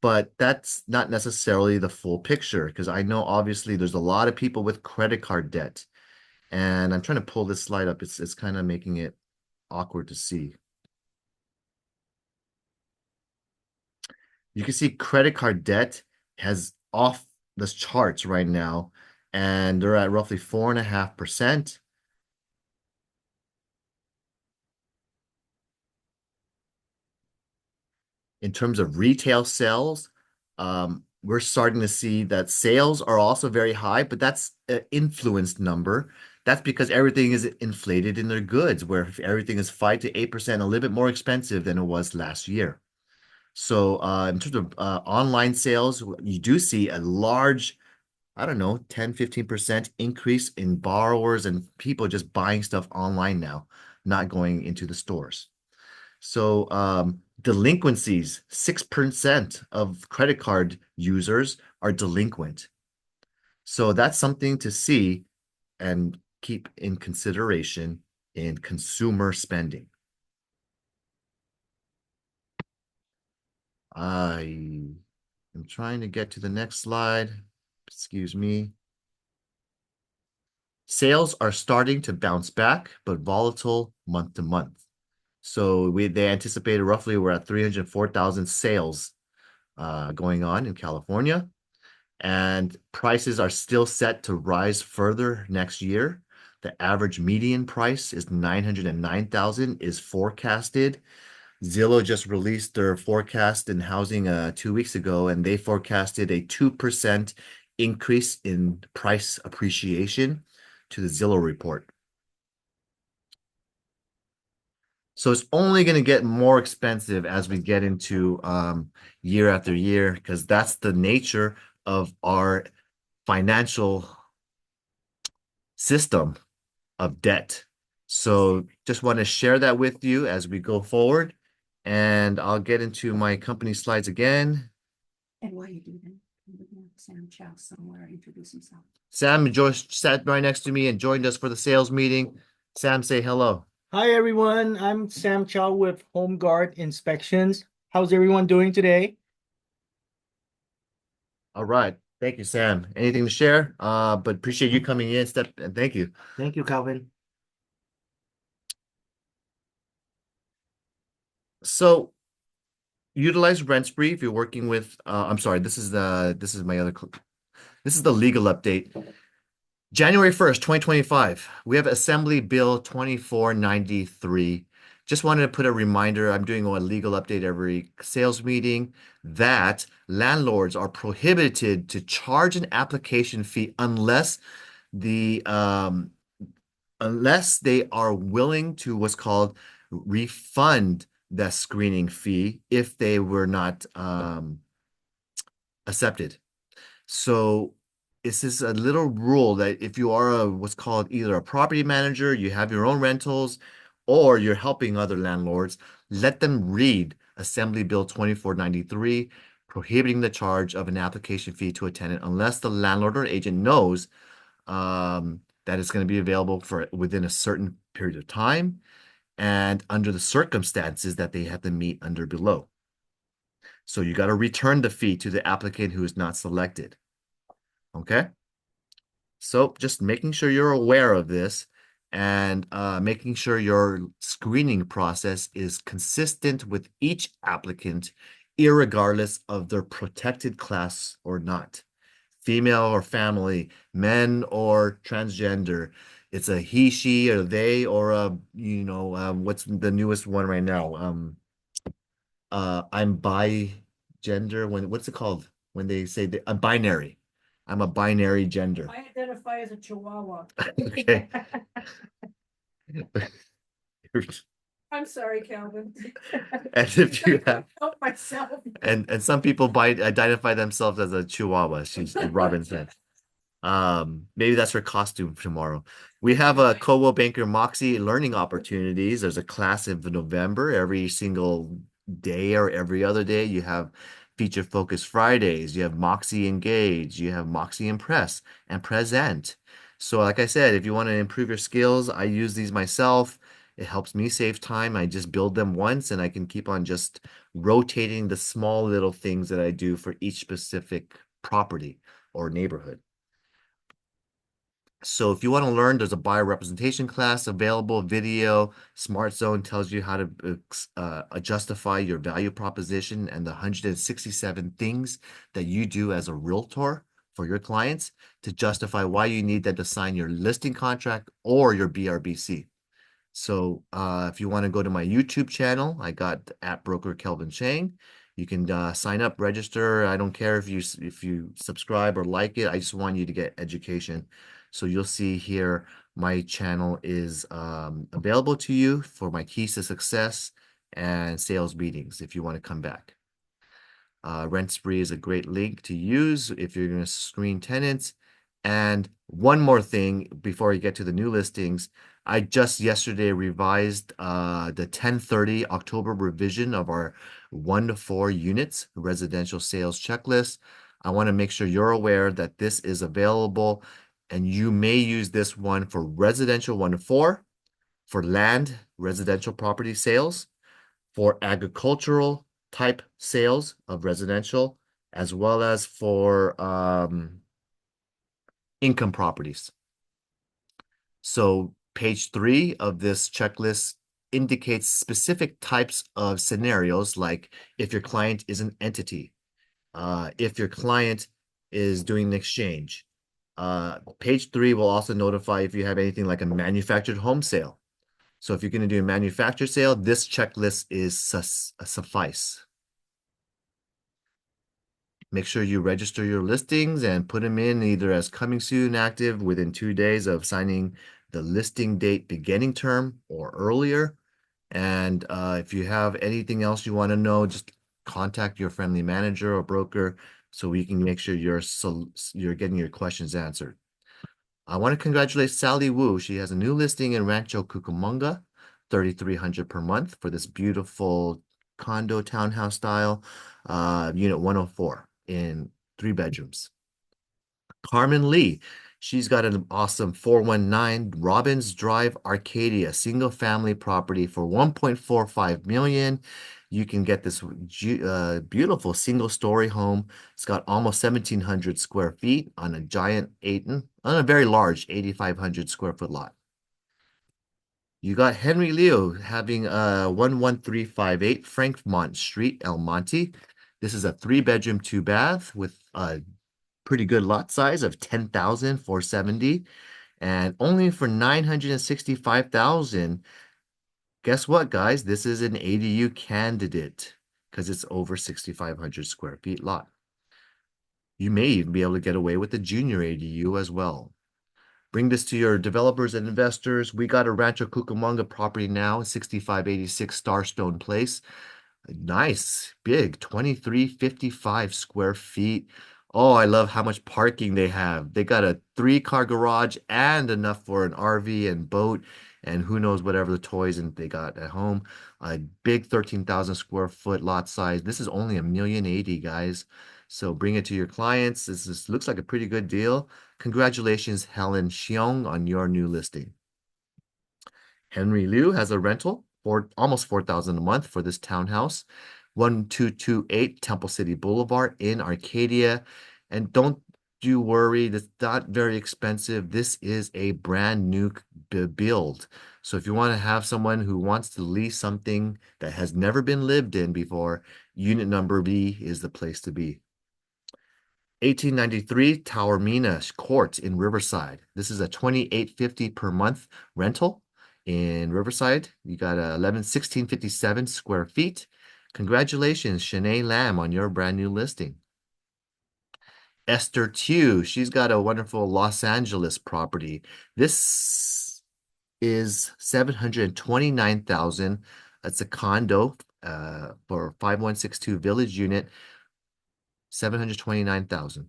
but that's not necessarily the full picture, because I know obviously there's a lot of people with credit card debt. And I'm trying to pull this slide up. It's kind of making it awkward to see. You can see credit card debt has off the charts right now, and they're at roughly 4.5%. In terms of retail sales, we're starting to see that sales are also very high, but that's an influenced number. That's because everything is inflated in their goods, where everything is 5 to 8%, a little bit more expensive than it was last year. So in terms of online sales, you do see a large, I don't know, 10, 15% increase in borrowers and people just buying stuff online now, not going into the stores. So delinquencies, 6% of credit card users are delinquent. So that's something to see and keep in consideration in consumer spending. I am trying to get to the next slide. Excuse me. Sales are starting to bounce back, but volatile month to month. So they anticipated roughly we're at 304,000 sales going on in California, and prices are still set to rise further next year. The average median price is 909,000 is forecasted. Zillow just released their forecast in housing 2 weeks ago, and they forecasted a 2% increase in price appreciation to the Zillow report. So it's only going to get more expensive as we get into year after year, because that's the nature of our financial system of debt. So just want to share that with you as we go forward. And I'll get into my company slides again. And while you do that, I'm looking at Sam Chow somewhere, introduce himself. Sam just sat right next to me and joined us for the sales meeting. Sam, say hello. Hi everyone, I'm Sam Chow with Home Guard Inspections. How's everyone doing today? All right. Thank you, Sam. Anything to share? But appreciate you coming in. And thank you. Thank you, Calvin. So utilize RentSpree if you're working with I'm sorry, this is the legal update. January 1st, 2025, we have Assembly Bill 2493. Just wanted to put a reminder, I'm doing a legal update every sales meeting, that landlords are prohibited to charge an application fee unless they are willing to what's called refund the screening fee if they were not accepted. So this is a little rule that if you are what's called either a property manager, you have your own rentals, or you're helping other landlords, let them read Assembly Bill 2493, prohibiting the charge of an application fee to a tenant unless the landlord or agent knows that it's going to be available for within a certain period of time and under the circumstances that they have to meet under below. So you got to return the fee to the applicant who is not selected. Okay? So just making sure you're aware of this and making sure your screening process is consistent with each applicant, irregardless of their protected class or not. Female or family, men or transgender. It's a he, she, or they, or a, what's the newest one right now? I'm bi-gender. What's it called? When they say I'm binary. I'm a binary gender. I identify as a Chihuahua. Okay. I'm sorry, Calvin. And if you have, Help myself. and some people identify themselves as a Chihuahua, Robin said. Maybe that's her costume tomorrow. We have a Coldwell Banker Moxie learning opportunities. There's a class in November. Every single day or every other day, you have Feature Focus Fridays. You have Moxie Engage. You have Moxie Impress and Present. So like I said, if you want to improve your skills, I use these myself. It helps me save time. I just build them once and I can keep on just rotating the small little things that I do for each specific property or neighborhood. So if you want to learn, there's a buyer representation class available, video. Smart Zone tells you how to justify your value proposition and the 167 things that you do as a realtor for your clients to justify why you need them to sign your listing contract or your BRBC. So if you want to go to my YouTube channel, I got @broker Kelvin Chang. You can sign up, register. I don't care if you subscribe or like it. I just want you to get education. So you'll see here, my channel is available to you for my keys to success and sales meetings if you want to come back. RentSpree is a great link to use if you're going to screen tenants. And one more thing before we get to the new listings, I just yesterday revised the 1030 October revision of our 1 to 4 units residential sales checklist. I want to make sure you're aware that this is available, and you may use this one for residential 1 to 4, for land, residential property sales, for agricultural type sales of residential, as well as for income properties. So page 3 of this checklist indicates specific types of scenarios, like if your client is an entity, if your client is doing an exchange. Page 3 will also notify if you have anything like a manufactured home sale. So if you're going to do a manufactured sale, this checklist is suffice. Make sure you register your listings and put them in either as coming soon active within 2 days of signing the listing date beginning term or earlier. And if you have anything else you want to know, just contact your friendly manager or broker so we can make sure you're getting your questions answered. I want to congratulate Sally Wu. She has a new listing in Rancho Cucamonga, $3,300 per month for this beautiful condo townhouse style, unit 104 in 3 bedrooms. Carmen Lee, she's got an awesome 419 Robbins Drive Arcadia single family property for $1.45 million. You can get this beautiful single story home. It's got almost 1,700 square feet on a very large 8,500 square foot lot. You got Henry Leo having 11358 Frankmont Street, El Monte. This is a 3-bedroom, 2-bath with a pretty good lot size of 10,470, and only for 965,000. Guess what, guys? This is an ADU candidate because it's over 6,500 square feet lot. You may even be able to get away with the junior ADU as well. Bring this to your developers and investors. We got a Rancho Cucamonga property now, 6586 Starstone Place. Nice, big, 2,355 square feet. Oh, I love how much parking they have. They got a 3-car garage and enough for an RV and boat and who knows whatever the toys and they got at home. A big 13,000 square foot lot size. This is only $1,080,000, guys. So bring it to your clients. This looks like a pretty good deal. Congratulations, Helen Xiong, on your new listing. Henry Liu has a rental for almost $4,000 a month for this townhouse, 1228 Temple City Boulevard in Arcadia. And don't you worry, it's not very expensive. This is a brand new build. So if you want to have someone who wants to lease something that has never been lived in before, unit number B is the place to be. 1893 Taormina Court in Riverside. This is a $2,850 per month rental in Riverside. You got a 1657 square feet. Congratulations, Shanae Lamb, on your brand new listing. Esther Tew, she's got a wonderful Los Angeles property. This is $729,000. That's a condo for 5162 Village Unit, $729,000.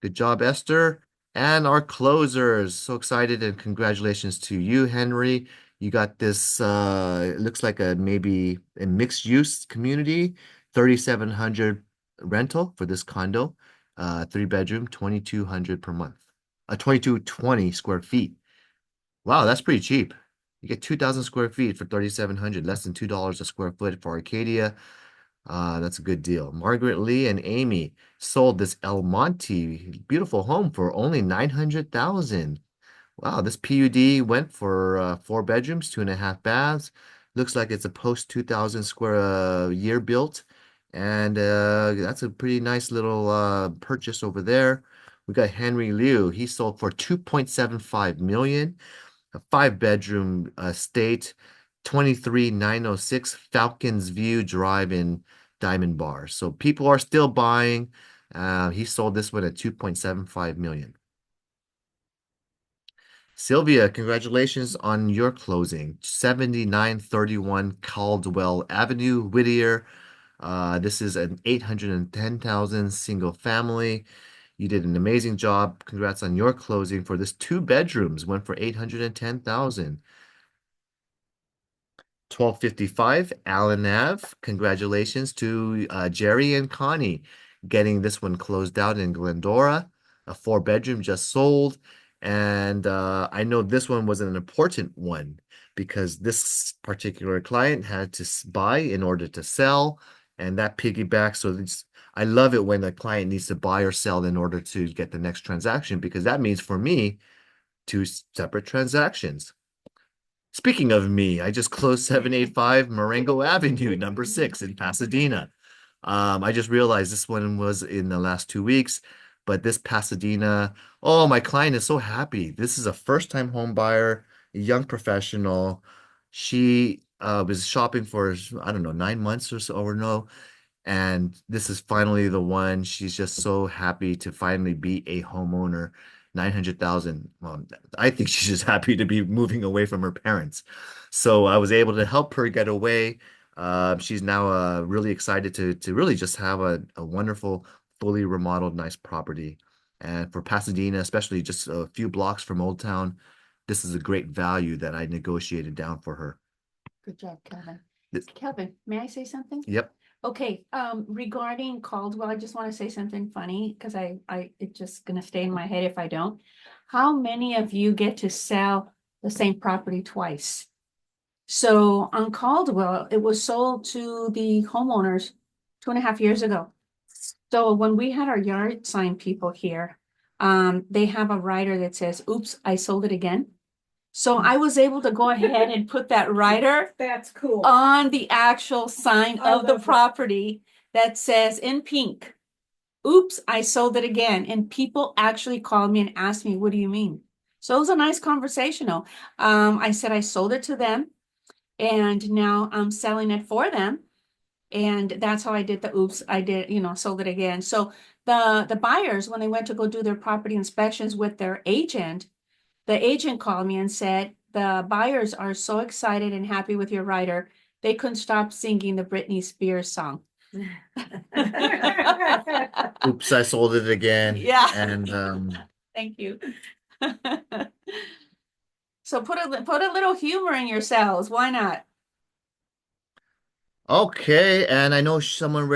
Good job, Esther. And our closers, so excited, and congratulations to you, Henry. You got this, it looks like maybe a mixed use community, 3,700 rental for this condo, 3-bedroom, 2,200 per month, 2,220 square feet. Wow, that's pretty cheap. You get 2,000 square feet for 3,700, less than $2 a square foot for Arcadia. That's a good deal. Margaret Lee and Amy sold this El Monte beautiful home for only $900,000. Wow, this PUD went for 4 bedrooms, 2.5 baths. Looks like it's a post 2000 square year built, and that's a pretty nice little purchase over there. We got Henry Liu. He sold for $2.75 million, a 5-bedroom estate, 23906 Falcons View Drive in Diamond Bar. So people are still buying. He sold this one at $2.75 million. Sylvia, congratulations on your closing. 7931 Caldwell Avenue, Whittier. This is an 810,000 single family. You did an amazing job. Congrats on your closing for this 2 bedrooms. Went for 810,000. 1255 Allen Ave. Congratulations to Jerry and Connie getting this one closed out in Glendora. A 4-bedroom just sold. And I know this one was an important one because this particular client had to buy in order to sell, and that piggyback. So I love it when a client needs to buy or sell in order to get the next transaction, because that means for me two separate transactions. Speaking of me, I just closed 785 Marengo Avenue, number 6 in Pasadena. I just realized this one was in the last 2 weeks, but this Pasadena, oh, my client is so happy. This is a first-time home buyer, a young professional. She was shopping for, I don't know, 9 months or so, or no. And this is finally the one. She's just so happy to finally be a homeowner. 900,000. Well, I think she's just happy to be moving away from her parents. So I was able to help her get away. She's now really excited to really just have a wonderful, fully remodeled, nice property. And for Pasadena, especially just a few blocks from Old Town, this is a great value that I negotiated down for her. Good job, Kelvin. Th- Kelvin, may I say something? Yep. Okay, regarding Caldwell, I just want to say something funny because it's just gonna stay in my head if I don't. How many of you get to sell the same property twice? So on Caldwell, it was sold to the homeowners 2.5 years ago. So when we had our yard sign people here, they have a rider that says, "Oops, I sold it again." So I was able to go ahead and put that rider That's cool. on the actual sign I of the love that. property that says in pink, "Oops, I sold it again." And people actually called me and asked me, "What do you mean?" So it was a nice conversational. I said I sold it to them and now I'm selling it for them. And that's how I did the oops, I did, sold it again. So the buyers, when they went to go do their property inspections with their agent, the agent called me and said, "The buyers are so excited and happy with your rider, they couldn't stop singing the Britney Spears song." Oops, I sold it again. Yeah. And Thank you. So put a little humor in yourselves. Why not? okay, and I know someone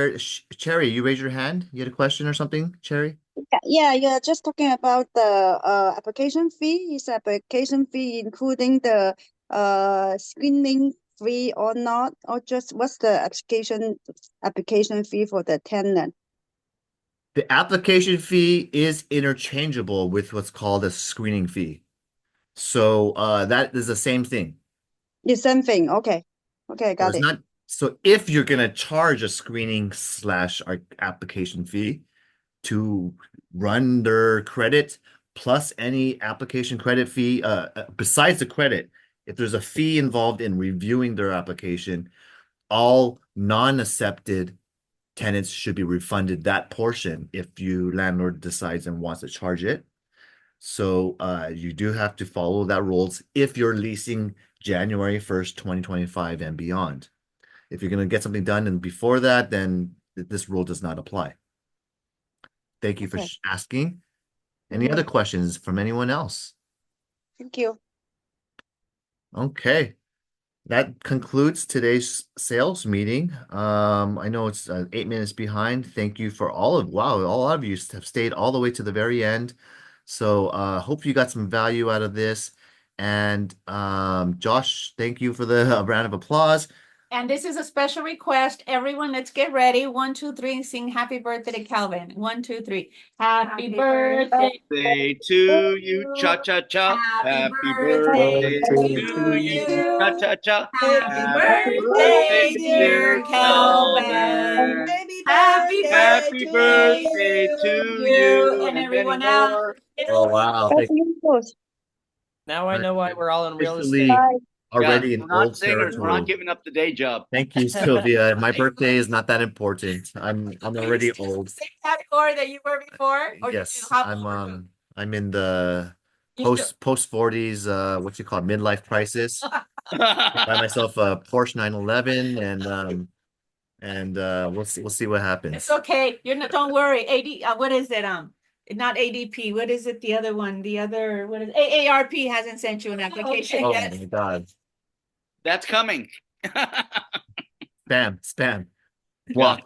Cherry, you raised your hand. You had a question or something, Cherry? Yeah, you're just talking about the application fee. Is application fee including the screening fee or not? Or just what's the application fee for the tenant? The application fee is interchangeable with what's called a screening fee. So that is the same thing. The same thing. Okay. Okay, So got it's it. not, so if you're gonna charge a screening slash application fee to run their credit plus any application credit fee, besides the credit, if there's a fee involved in reviewing their application, all non-accepted tenants should be refunded that portion if you landlord decides and wants to charge it. So you do have to follow that rules if you're leasing January 1st, 2025 and beyond. If you're going to get something done and before that, then this rule does not apply. Thank you for Okay. asking. Any other questions from anyone else? Thank you. Okay. That concludes today's sales meeting. I know it's 8 minutes behind. Thank you for all of you have stayed all the way to the very end. So hope you got some value out of this. And Josh, thank you for the round of applause. And this is a special request. Everyone, let's get ready. 1, 2, 3, and sing happy birthday to Calvin. 1, 2, 3. Happy birthday. Birthday to you, cha cha cha. Happy Happy birthday birthday to to you, you. cha cha cha. Happy birthday, dear Calvin. Happy Happy birthday birthday to you and and everyone many else. more. Oh, wow. Thank you. Now I know why we're all in real Officially estate. already in We're not old singers. We're not territory. giving up the day job. Thank you, Sylvia. My birthday is not that important. I'm already old. Same category that you were before? Or Yes, how I'm old are you? I'm in the You still- post 40s what you call midlife crisis. Buy myself a Porsche 911 and we'll see what happens. It's okay. You're not, don't worry. What is it? Not ADP. What is it? The other one, what is AARP hasn't sent you an application Oh yet. my God. That's coming. Spam. Block.